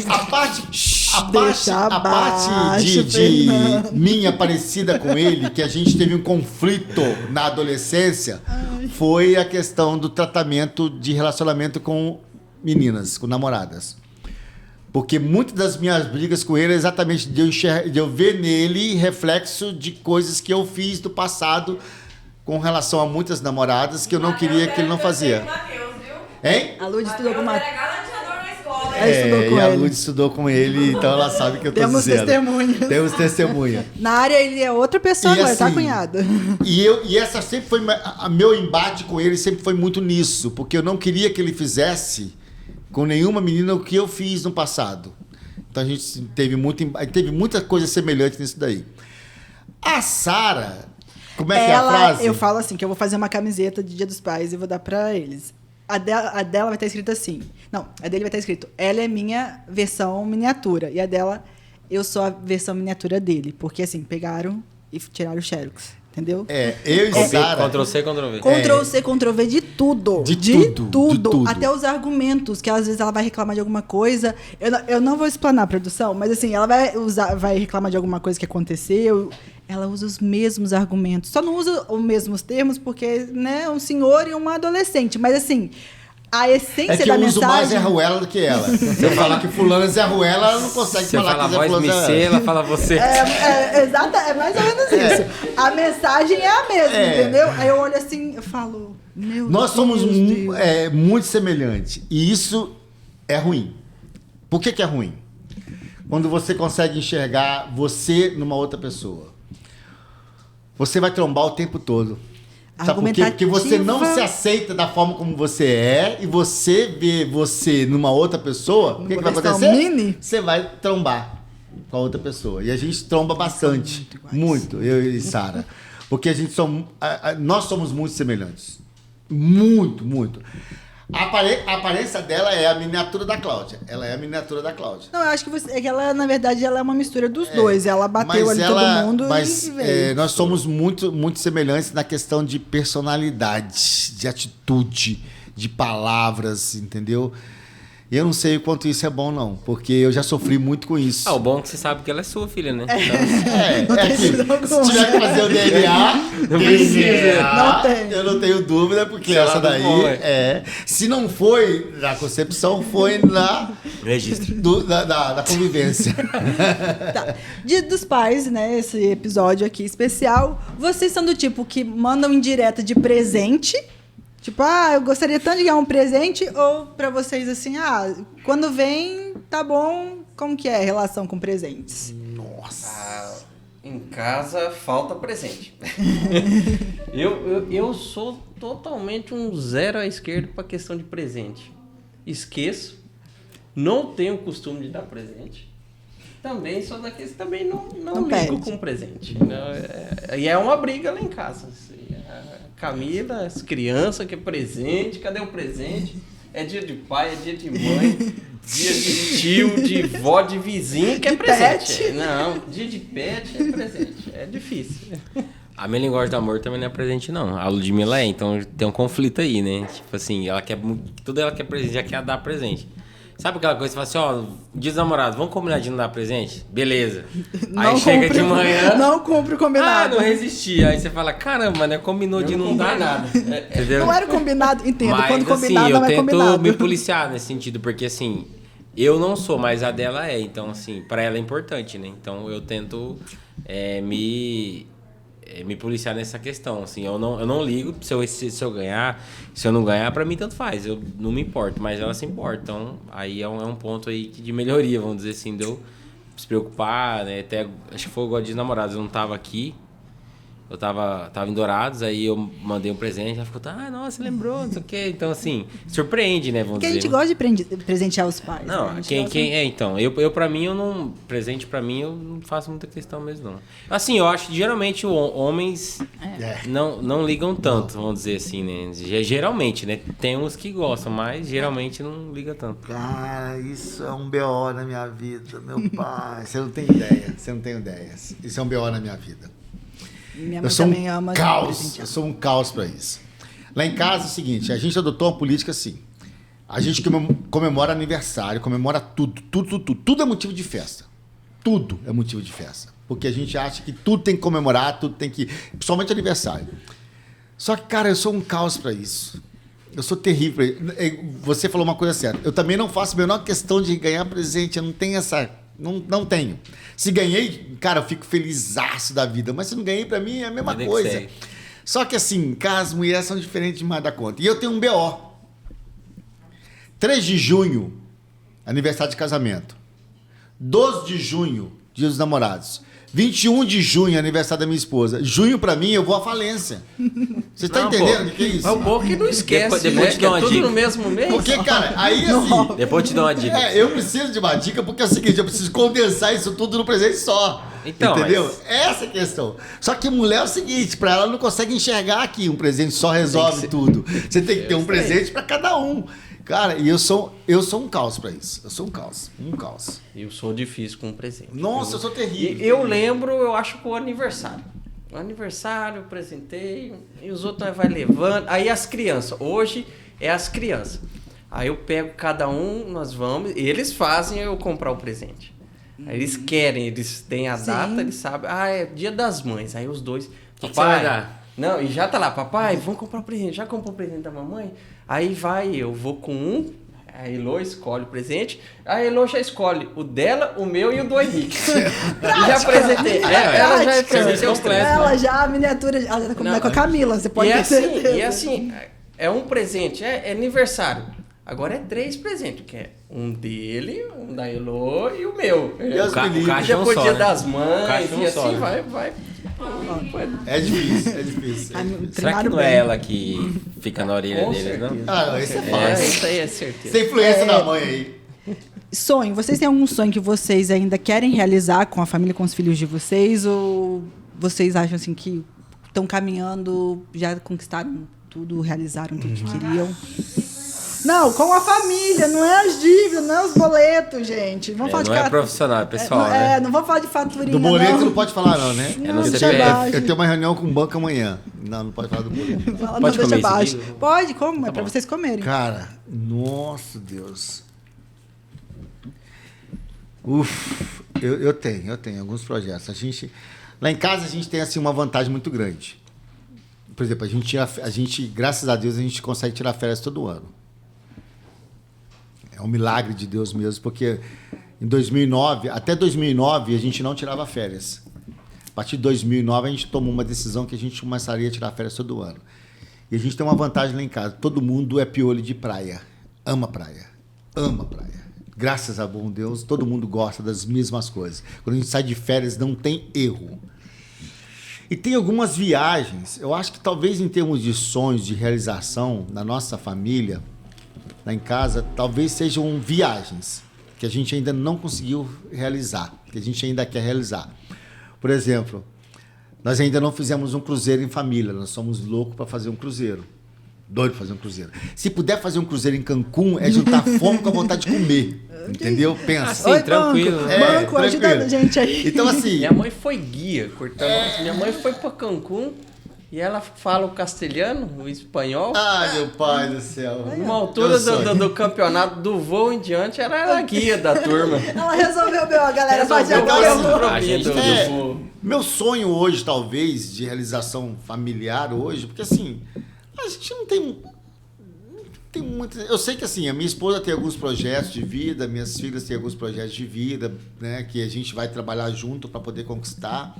A parte abaixo, de minha parecida com ele, que a gente teve um conflito na adolescência, foi a questão do tratamento de relacionamento com meninas, com namoradas. Porque muitas das minhas brigas com ele é exatamente de eu ver nele reflexo de coisas que eu fiz do passado com relação a muitas namoradas que eu não queria que ele não fazia. Hein? A Lud estudou com o Matheus. E a Lud estudou com ele, então ela sabe que eu estou dizendo. Temos testemunha. Na área ele é outra pessoa E agora, tá, assim, cunhado? E essa sempre foi... Meu embate com ele sempre foi muito nisso, porque eu não queria que ele fizesse com nenhuma menina o que eu fiz no passado. Então a gente teve muita coisa semelhante nisso daí. A Sara, como é que é a frase? Eu falo assim, que eu vou fazer uma camiseta de Dia dos Pais e vou dar pra eles. A dela vai estar escrito assim. Não, a dele vai estar escrito: ela é minha versão miniatura. E a dela, eu sou a versão miniatura dele. Porque assim, pegaram e tiraram o Xerox. Entendeu? Eu e Sara... Ctrl-C, Ctrl-V. Ctrl-C, Ctrl-V de tudo. De tudo. Até os argumentos, que às vezes ela vai reclamar de alguma coisa. Eu não vou explanar a produção, mas assim, ela vai reclamar de alguma coisa que aconteceu. Ela usa os mesmos argumentos. Só não usa os mesmos termos, porque, né, um senhor e uma adolescente. Mas assim, a essência da mensagem... eu uso mais Zé Ruela do que ela. Se eu falar que fulano é Zé Ruela, ela não consegue Você falar fala que Zé voz Fulano MC, ela fala você. Exato, é mais ou menos isso. A mensagem é a mesma, entendeu? Aí eu olho assim, eu falo, meu Nós Deus. somos muito semelhantes. E isso é ruim. Por que é ruim? Quando você consegue enxergar você numa outra pessoa. Você vai trombar o tempo todo. Sabe por quê? Porque você não se aceita da forma como você é e você vê você numa outra pessoa, o que vai acontecer? Você vai trombar com a outra pessoa. E a gente tromba bastante. Muito, eu e Sara. Porque nós somos muito semelhantes. Muito, muito. A aparência dela é a miniatura da Cláudia. Ela é a miniatura da Cláudia. Não, eu acho que ela, na verdade, ela é uma mistura dos dois. Ela bateu ali todo mundo e veio. Nós somos muito, muito semelhantes na questão de personalidade, de atitude, de palavras, entendeu? Eu não sei o quanto isso é bom, não, porque eu já sofri muito com isso. O bom é que você sabe que ela é sua filha, né? Se tiver que fazer o DNA, Não precisa. Não tem. eu não tenho dúvida, porque Sei lá essa do daí bom, se não foi na concepção, foi na Registro. da convivência. Tá. Dia dos Pais, né? Esse episódio aqui especial. Vocês são do tipo que mandam indireta de presente. Tipo, eu gostaria tanto de ganhar um presente. Ou pra vocês, assim, quando vem, tá bom. Como que é a relação com presentes? Nossa. Em casa falta presente. eu sou totalmente um zero à esquerda para questão de presente. Esqueço. Não tenho costume de dar presente. Também sou daqueles que também não ligo pede. com presente. E é uma briga lá em casa. A Camila, as crianças, que é presente, cadê o presente? É dia de pai, é dia de mãe, dia de tio, de vó, de vizinho, que é De presente. pet. Não, dia de pet é presente. É difícil. A minha linguagem do amor também não é presente, não. A Ludmilla então tem um conflito aí, né? Tipo assim, ela quer tudo, ela quer presente, já quer dar presente. Sabe aquela coisa que você fala assim, dia dos namorados, vamos combinar de não dar presente? Beleza. Aí chega de manhã... Não cumpre o combinado. não resisti. Aí você fala, caramba, né? Combinou de não dar nada. Entendeu? Não era combinado, entendo. Mas, Quando combinado, assim, não é eu tento combinado. me policiar nesse sentido, porque assim, eu não sou, mas a dela é. Então, assim, pra ela é importante, né? Então, eu tento me policiar nessa questão, assim. Eu não ligo se eu ganhar, se eu não ganhar, pra mim tanto faz. Eu não me importo, mas ela se importa. Então, aí é um ponto aí de melhoria, vamos dizer assim, de eu se preocupar, né? Até, acho que foi igual de namorados, eu não tava aqui. Eu tava em Dourados, aí eu mandei um presente, ela ficou, nossa, lembrou, não sei o quê. Então, assim, surpreende, né, vamos Porque a dizer. gente gosta de presentear os pais. Não, né? A gente gosta- então, eu pra mim, presente pra mim, eu não faço muita questão mesmo, não. Assim, eu acho que geralmente homens não ligam tanto, vamos dizer assim, né, geralmente, né, tem uns que gostam, mas geralmente não liga tanto. Cara, isso é um BO na minha vida, meu pai. Você não tem ideia, Isso é um BO na minha vida. Minha Eu mãe sou também um ama caos, presentear. eu sou um caos pra isso. Lá em casa é o seguinte, a gente adotou uma política assim. A gente comemora aniversário, comemora tudo é motivo de festa. Tudo é motivo de festa. Porque a gente acha que tudo tem que comemorar, tudo tem que... Principalmente aniversário. Só que, cara, eu sou um caos pra isso. Eu sou terrível pra isso. Você falou uma coisa certa. Eu também não faço a menor questão de ganhar presente. Eu não tenho essa... Não tenho. Se ganhei, cara, eu fico felizaço da vida. Mas se não ganhei, pra mim é a mesma Vida que coisa. segue. Só que assim, cara, as mulheres são diferentes demais da conta. E eu tenho um BO. 3 de junho, aniversário de casamento. 12 de junho, dia dos namorados. 21 de junho, aniversário da minha esposa. Junho, pra mim, eu vou à falência. Você tá Não, entendendo pô. o que é isso? É o bom que não esquece, Depois né? te Que dou é uma tudo dica. no mesmo mês. Porque, cara, aí assim... Depois eu te dou uma dica. Eu preciso de uma dica porque é o seguinte, eu preciso condensar isso tudo no presente só. Então, entendeu? mas- Essa é a questão. Só que mulher é o seguinte, pra ela não consegue enxergar aqui um presente só resolve tudo. Você tem que ter um presente pra cada um. Cara, e eu sou um caos pra isso. Eu sou um caos. Eu sou difícil com presente. Nossa, eu sou terrível. E eu lembro, eu acho que o aniversário. O aniversário, eu presentei, e os outros vai levando. Aí as crianças, hoje é as crianças. Aí eu pego cada um, nós vamos, eles fazem eu comprar o presente. Aí eles querem, eles têm a Sim. data, eles sabem. É dia das mães. Aí os dois. Que você vai dar? Não, e já tá lá, papai, vamos comprar o presente. Já comprou o presente da mamãe? Aí eu vou com um. A Elô escolhe o presente. A Elô já escolhe o dela, o meu e o do Henrique. E já apresentei. Ela já apresentou os três. Ela já, a miniatura, ela já tá combinando com a Camila, você pode ter certeza. E assim, é um presente, é aniversário. Agora é 3 presentes, que é um dele, um da Elô e o meu. Deus me livre. E caixa é um depois só, dia né? das mães, Caixa é um e só, assim né? vai. É difícil. Ai, Será que treinaram não bem. é ela que fica na orelha Com deles, não? certeza. Ah, esse é É, fácil. isso aí é certeza. Sem influência da mãe aí. Sonho, vocês têm algum sonho que vocês ainda querem realizar com a família, com os filhos de vocês? Ou vocês acham assim que estão caminhando, já conquistaram tudo, realizaram tudo que queriam? Não, com a família, não é as dívidas, não é os boletos, gente. Vamos falar de não é profissional, é pessoal, né? não vamos falar de faturinha, Do boleto não. não pode falar, não, né? É no Não, CPF. deixa abaixo. Eu tenho uma reunião com o banco amanhã. Não pode falar do boleto. Fala, Pode não, deixa comer isso abaixo. aqui? Pode, como? É Tá pra bom. vocês comerem. Cara, nossa Deus. Eu tenho alguns projetos. Lá em casa a gente tem assim uma vantagem muito grande. Por exemplo, a gente, graças a Deus, a gente consegue tirar férias todo ano. É um milagre de Deus mesmo, porque em 2009, até 2009, a gente não tirava férias. A partir de 2009, a gente tomou uma decisão que a gente começaria a tirar férias todo ano. E a gente tem uma vantagem lá em casa. Todo mundo é piolho de praia. Ama praia. Ama praia. Graças a bom Deus, todo mundo gosta das mesmas coisas. Quando a gente sai de férias, não tem erro. E tem algumas viagens, eu acho que talvez em termos de sonhos, de realização, na nossa família, lá em casa, talvez sejam viagens que a gente ainda não conseguiu realizar, que a gente ainda quer realizar. Por exemplo, nós ainda não fizemos um cruzeiro em família, nós somos loucos para fazer um cruzeiro. Doido para fazer um cruzeiro. Se puder fazer um cruzeiro em Cancún, é juntar fome com a vontade de comer. Entendeu? Pensa. Assim, Oi, tranquilo. Banco, ajuda a gente aí. Então, assim, Minha mãe foi guia, cortando. Minha mãe foi pra Cancún e ela fala o castelhano, o espanhol. ai, meu pai do céu. Numa altura do campeonato do voo em diante, ela era a guia da turma. Ela resolveu, meu, a galera faz Resolveu agora. fazer um A probleminha gente do voo. Meu sonho hoje, talvez, de realização familiar hoje, porque assim, a gente não tem muito. Eu sei que assim, a minha esposa tem alguns projetos de vida, minhas filhas têm alguns projetos de vida, né, que a gente vai trabalhar junto para poder conquistar.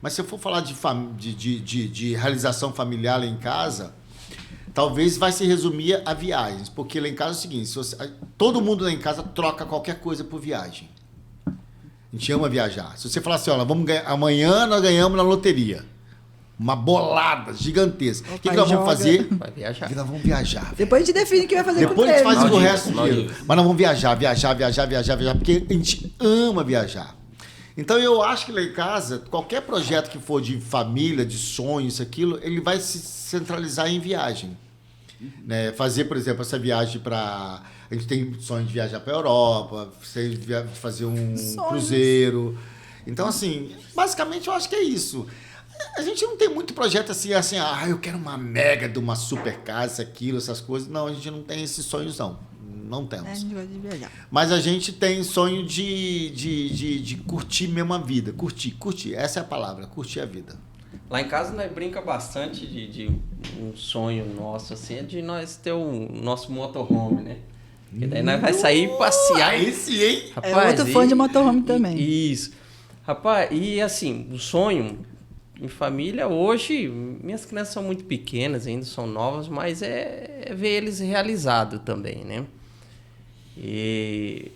Mas se eu for falar de realização familiar lá em casa, talvez vai se resumir a viagens, porque lá em casa é o seguinte, todo mundo lá em casa troca qualquer coisa por viagem. A gente ama viajar. Se você falar assim, olha, vamos ganhar, amanhã nós ganhamos na loteria. Uma bolada gigantesca. O que nós vamos fazer? Vai viajar. Que nós vamos viajar. Depois a gente define o que vai fazer Depois com a gente ele. faz o Maldivas, resto do Maldivas. dinheiro. Mas nós vamos viajar, porque a gente ama viajar. Então eu acho que lá em casa, qualquer projeto que for de família, de sonhos, aquilo, ele vai se centralizar em viagem. Né? Fazer, por exemplo, essa viagem para... A gente tem sonho de viajar para a Europa, fazer um cruzeiro. Então, assim, basicamente eu acho que é isso. A gente não tem muito projeto assim, eu quero uma mega de uma super casa, aquilo, essas coisas. Não, a gente não tem esses sonhos, não. Não temos. A gente gosta de viajar. Mas a gente tem sonho de curtir mesmo a vida. Curtir. Essa é a palavra, curtir a vida. Lá em casa nós brinca bastante de um sonho nosso, assim, é de nós ter o nosso motorhome, né? Porque daí nós vai sair passear. Esse, hein? É outro fã de motorhome também. Isso. Rapaz, e assim, o sonho em família, hoje, minhas crianças são muito pequenas, ainda são novas, mas é ver eles realizados também, né? E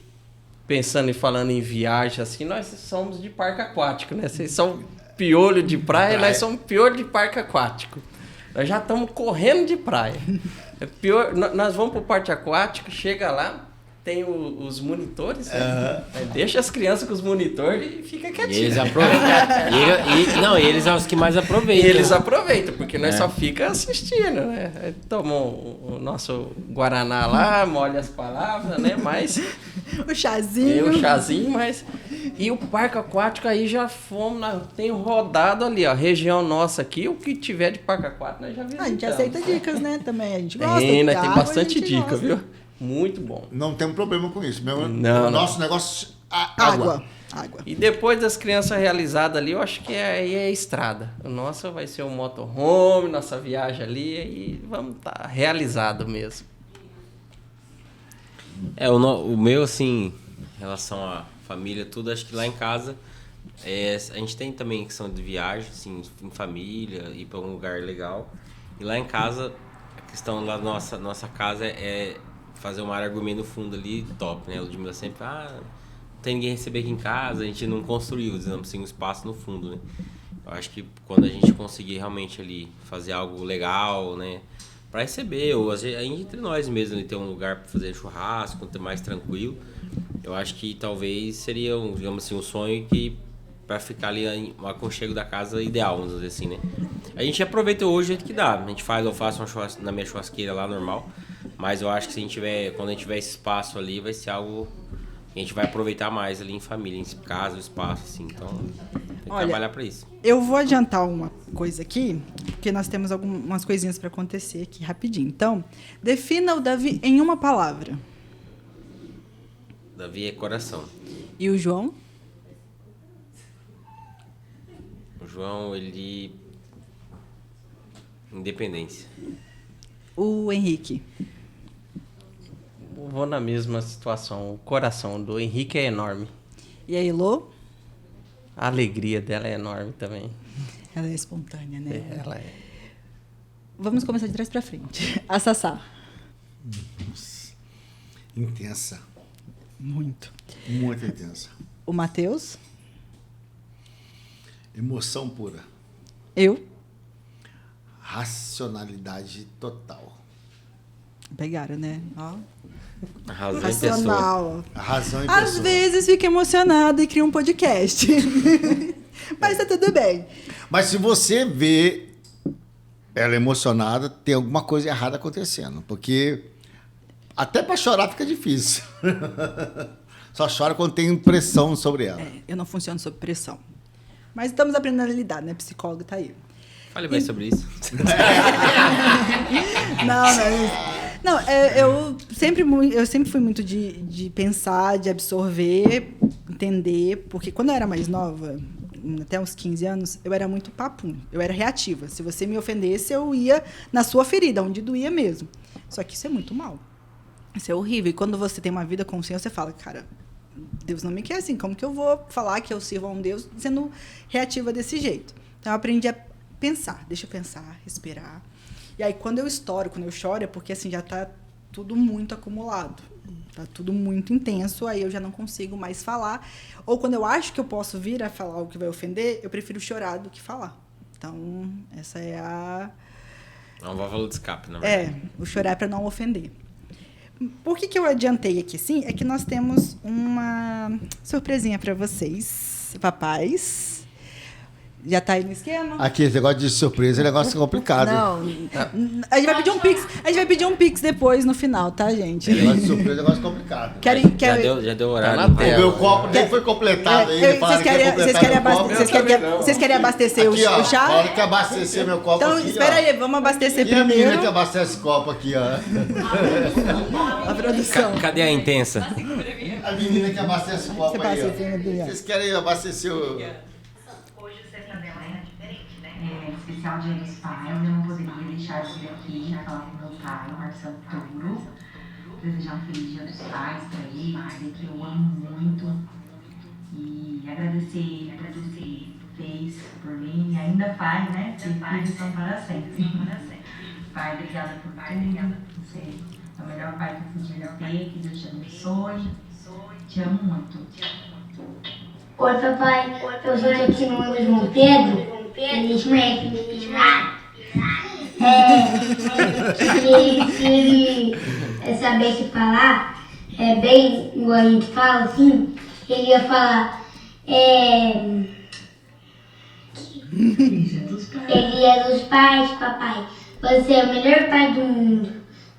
pensando e falando em viagem, assim, nós somos de parque aquático, né? Vocês são piolho de praia, nós somos piolho de parque aquático. Nós já estamos correndo de praia. Nós vamos pro parque aquático, chega lá, tem os monitores, né? Deixa as crianças com os monitores e fica E quietinho. eles aproveitam. Eles são os que mais aproveitam. Eles aproveitam, porque nós só fica assistindo, né? Aí tomou o nosso Guaraná lá, molha as palavras, né? Mas... O chazinho. o chazinho, mas... E o parque aquático aí já fomos, nós temos rodado ali, ó, região nossa aqui, o que tiver de parque aquático nós já visitamos. A gente aceita dicas, né? Também a gente gosta. Tem, de nós tem água, bastante a gente dica, gosta. viu? Muito bom. Não temos problema com isso. O Não. nosso negócio Água. E depois das crianças realizadas ali, eu acho que aí é estrada. O nosso vai ser o motorhome, nossa viagem ali, e vamos estar realizado mesmo. O meu, assim, em relação à família, tudo, acho que lá em casa, a gente tem também questão de viagem, assim, em família, ir para um lugar legal. E lá em casa, a questão lá da nossa casa é fazer uma área gourmet no fundo ali, top, né? O Ludmilla sempre, não tem ninguém receber aqui em casa, a gente não construiu, digamos assim, um espaço no fundo, né? Eu acho que quando a gente conseguir realmente ali fazer algo legal, né? Para receber, ou a gente entre nós mesmo, ter um lugar para fazer churrasco, ter mais tranquilo, eu acho que talvez seria, digamos assim, um sonho que para ficar ali um aconchego da casa ideal, vamos dizer assim, né? A gente aproveita hoje o jeito que dá. A gente eu faço na minha churrasqueira lá normal, Mas eu acho que quando a gente tiver esse espaço ali, vai ser algo que a gente vai aproveitar mais ali em família, em casa, o espaço, assim. Então, tem que trabalhar para isso. Eu vou adiantar uma coisa aqui, porque nós temos algumas coisinhas para acontecer aqui rapidinho. Então, defina o Davi em uma palavra. Davi é coração. E o João? O João, ele... independência. O Henrique? Vou na mesma situação. O coração do Henrique é enorme. E a Elô? A alegria dela é enorme também. Ela é espontânea, né? Ela é. Vamos começar de trás para frente. A Sassá? Intensa. Muito. Muito intensa. O Matheus? Emoção pura. Eu? Racionalidade total. Pegaram, né? Ó. A razão em pessoa. Racional. A razão em Às pessoa. vezes fica emocionada e cria um podcast. Mas tá tudo bem. Mas se você vê ela emocionada, tem alguma coisa errada acontecendo. Porque até para chorar fica difícil. Só chora quando tem pressão sobre ela. Eu não funciono sob pressão. Mas estamos aprendendo a lidar, né? Psicólogo tá aí. Fale mais sobre isso. Não, eu sempre fui muito de pensar, de absorver, entender, porque quando eu era mais nova, até uns 15 anos, eu era muito papum, eu era reativa. Se você me ofendesse, eu ia na sua ferida, onde doía mesmo. Só que isso é muito mal. Isso é horrível. E quando você tem uma vida com o Senhor, você fala, cara, Deus não me quer assim, como que eu vou falar que eu sirvo a um Deus sendo reativa desse jeito? Então eu aprendi a pensar, deixa eu pensar, respirar. E aí, quando eu choro, é porque assim, já tá tudo muito acumulado. Tá tudo muito intenso, aí eu já não consigo mais falar. Ou quando eu acho que eu posso vir a falar algo que vai ofender, eu prefiro chorar do que falar. Então, essa é a... É uma válvula de escape, na verdade. o chorar é para não ofender. Por que eu adiantei aqui, sim? É que nós temos uma surpresinha para vocês, papais. Já tá aí no esquema? Aqui, esse negócio de surpresa é um negócio complicado. Não. A gente vai pedir um pix. A gente vai pedir um pix depois no final, tá, gente? Esse negócio de surpresa é um negócio complicado. Já deu horário. Tá na O tela. meu copo nem foi completado ainda. Vocês querem abastecer aqui, ó, o chá? a hora que abastecer meu copo Então, aqui, espera ó. aí, vamos abastecer E a menina primeiro. que abastece esse copo aqui, ó. A produção. Cadê a intensa? A menina que abastece o copo Você aí, passa ó. assim, Adriana. Vocês querem abastecer o... Hoje o Sexta Bela é diferente, né? Especial Dia dos Pais, eu não poderia deixar de vir aqui falar com meu pai, o Marcos Santoro, desejar um feliz Dia dos Pais pra ele, dizer que eu amo muito e agradecer fez por mim e ainda faz, né? Que filhos são para sempre. Pai, obrigada por tudo, você é o melhor pai que eu podia ter, que Deus te abençoe, te amo muito. Oi, papai. Eu sou aqui no ônibus João Pedro. Felizmente. Se ele sabesse falar, bem igual a gente fala, assim, ele ia falar, Ele é dos pais, papai. Você é o melhor pai do mundo.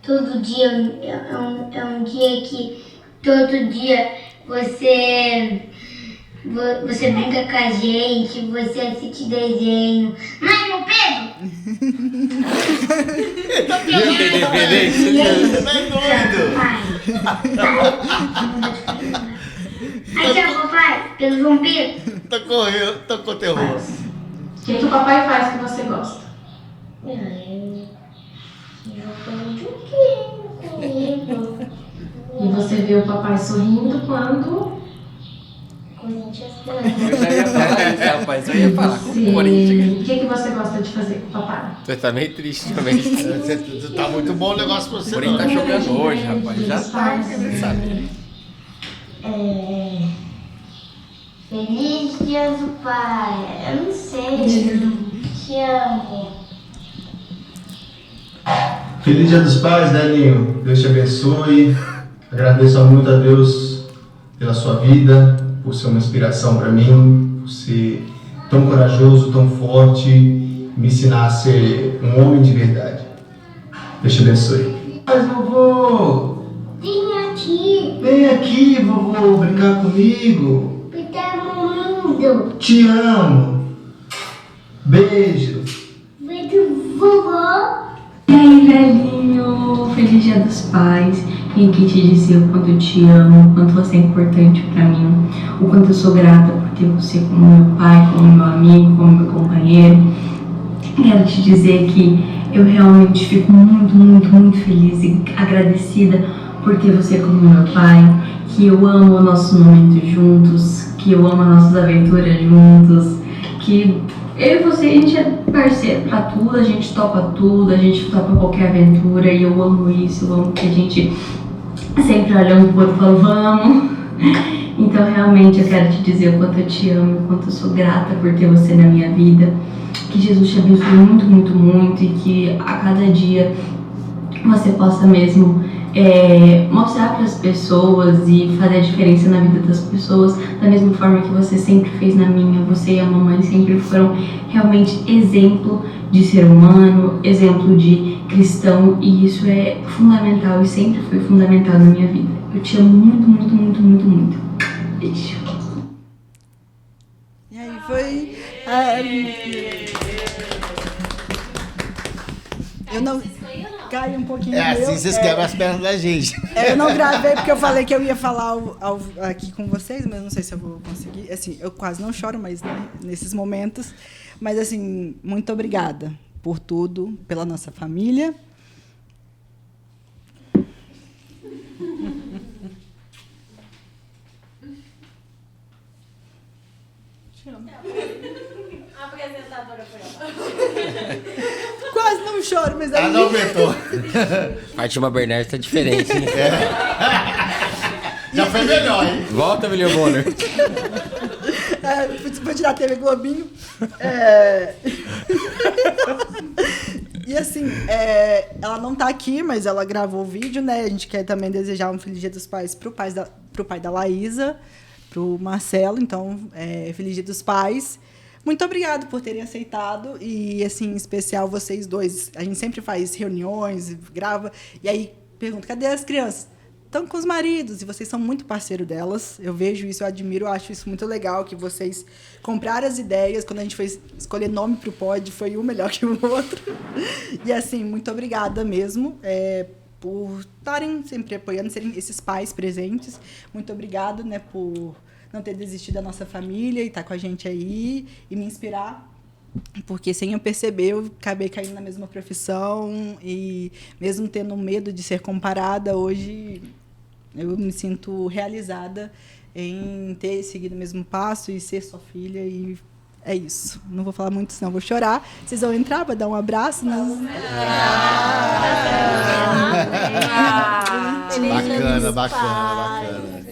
Todo dia é um dia que todo dia você brinca com a gente, você assiste desenho. Mas, meu Pedro! Aí, tchau, papai, pelo João Pedro. Tô com terror. O que o papai faz que você gosta? E você vê o papai sorrindo quando... Corinthians. Eu já ia falar isso, rapaz. Eu ia falar com o Corinthians. O que você gosta de fazer com o papai? Você tá meio triste também. Tá muito bom o negócio pra O você, Corinthians tá não. jogando hoje, rapaz. Já tá querendo saber. Feliz Dia do Pai. Eu não sei. Te amo. Feliz Dia dos Pais, Daninho. Deus te abençoe. Agradeço muito a Deus pela sua vida, por ser uma inspiração para mim, por ser tão corajoso, tão forte, me ensinar a ser um homem de verdade. Deus te abençoe. Mas, vovô, Vem aqui, vem aqui, vovô, brincar comigo. Peter Mundo. Te amo. Beijo. Beijo, vovó. E aí, velhinho, feliz Dia dos Pais. Vim aqui te dizer o quanto eu te amo, o quanto você é importante pra mim, o quanto eu sou grata por ter você como meu pai, como meu amigo, como meu companheiro. Quero te dizer que eu realmente fico muito, muito, muito feliz e agradecida por ter você como meu pai, que eu amo nossos momentos juntos, que eu amo nossas aventuras juntos, que eu e você, a gente é parceiro pra tudo, a gente topa tudo, a gente topa qualquer aventura e eu amo isso, eu amo que a gente sempre olha um pro outro e fala, vamos. Então realmente eu quero te dizer o quanto eu te amo, o quanto eu sou grata por ter você na minha vida. Que Jesus te abençoe muito, muito, muito e que a cada dia você possa mesmo mostrar para as pessoas e fazer a diferença na vida das pessoas da mesma forma que você sempre fez na minha. Você e a mamãe sempre foram realmente exemplo de ser humano, exemplo de cristão e isso é fundamental e sempre foi fundamental na minha vida. Eu te amo muito, muito, muito, muito, muito. Beijo. E aí foi... eu não... Cai um pouquinho. É assim vocês quebram as pernas da gente. Eu não gravei porque eu falei que eu ia falar aqui com vocês, mas não sei se eu vou conseguir. Assim, eu quase não choro, mas né, nesses momentos. Mas assim, muito obrigada por tudo, pela nossa família. Te amo. Apresentadora pronta. Quase não choro, mas aí... não aguentou. Fátima Bernardes tá diferente, hein? Já foi melhor, hein? Volta, William Bonner. Vou tirar a TV Globinho. E assim, ela não tá aqui, mas ela gravou o vídeo, né? A gente quer também desejar um Feliz Dia dos Pais pro pai da Laísa, pro Marcelo. Então, Feliz Dia dos Pais. Muito obrigado por terem aceitado e, assim, em especial vocês dois. A gente sempre faz reuniões, grava, e aí pergunta, cadê as crianças? Estão com os maridos, e vocês são muito parceiro delas. Eu vejo isso, eu admiro, eu acho isso muito legal, que vocês compraram as ideias. Quando a gente foi escolher nome para o pod, foi um melhor que o outro. E, assim, muito obrigada mesmo por estarem sempre apoiando, serem esses pais presentes. Muito obrigada, né, por não ter desistido da nossa família e estar com a gente aí e me inspirar, porque sem eu perceber eu acabei caindo na mesma profissão e mesmo tendo medo de ser comparada, hoje eu me sinto realizada em ter seguido o mesmo passo e ser sua filha e é isso. Não vou falar muito, senão vou chorar. Vocês vão entrar para dar um abraço? Bacana.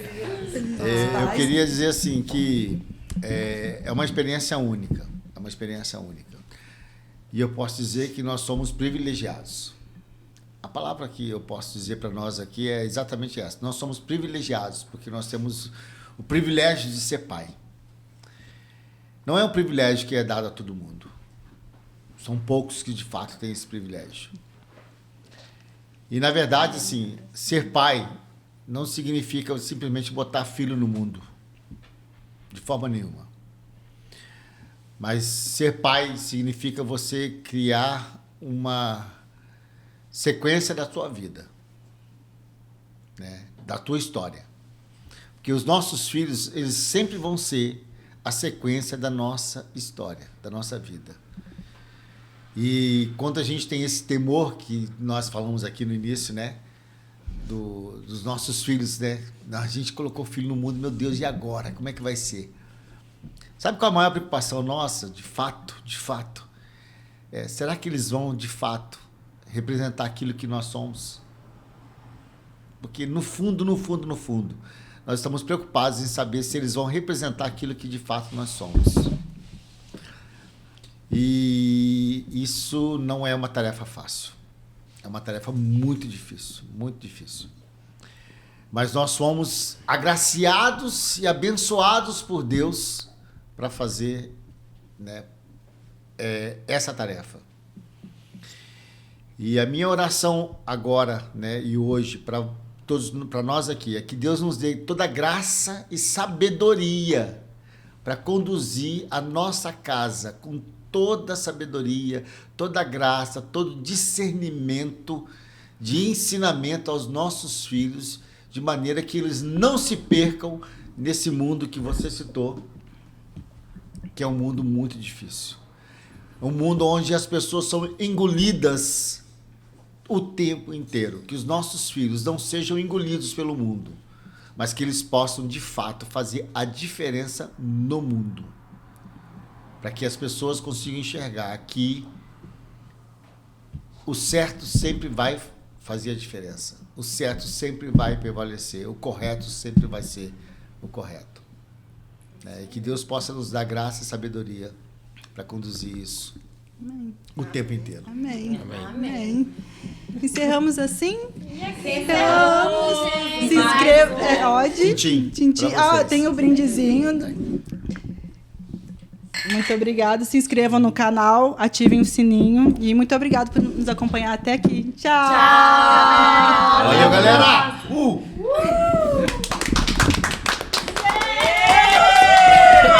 Eu queria dizer assim que é uma experiência única. É uma experiência única. E eu posso dizer que nós somos privilegiados. A palavra que eu posso dizer para nós aqui é exatamente essa. Nós somos privilegiados porque nós temos o privilégio de ser pai. Não é um privilégio que é dado a todo mundo. São poucos que, de fato, têm esse privilégio. E, na verdade, assim, ser pai não significa simplesmente botar filho no mundo. De forma nenhuma. Mas ser pai significa você criar uma sequência da sua vida. Né? Da tua história. Porque os nossos filhos, eles sempre vão ser a sequência da nossa história, da nossa vida. E quando a gente tem esse temor que nós falamos aqui no início, né? Dos nossos filhos, né? A gente colocou filho no mundo, meu Deus, e agora? Como é que vai ser? Sabe qual é a maior preocupação nossa, de fato? Será que eles vão, de fato, representar aquilo que nós somos? Porque no fundo, nós estamos preocupados em saber se eles vão representar aquilo que de fato nós somos. E isso não é uma tarefa fácil. É uma tarefa muito difícil, muito difícil. Mas nós somos agraciados e abençoados por Deus para fazer, né, essa tarefa. E a minha oração agora, né, e hoje, para nós aqui, é que Deus nos dê toda graça e sabedoria para conduzir a nossa casa com toda sabedoria, toda graça, todo discernimento de ensinamento aos nossos filhos, de maneira que eles não se percam nesse mundo que você citou, que é um mundo muito difícil. Um mundo onde as pessoas são engolidas o tempo inteiro. Que os nossos filhos não sejam engolidos pelo mundo, mas que eles possam, de fato, fazer a diferença no mundo. Para que as pessoas consigam enxergar que o certo sempre vai fazer a diferença. O certo sempre vai prevalecer. O correto sempre vai ser o correto. E que Deus possa nos dar graça e sabedoria para conduzir isso. Amém. O tempo inteiro. Amém. Amém. Amém. Encerramos assim? Encerramos. Se inscreva. Pode? Tintim. Tem o brindezinho. Muito obrigado. Se inscrevam no canal, ativem o sininho. E muito obrigado por nos acompanhar até aqui. Tchau.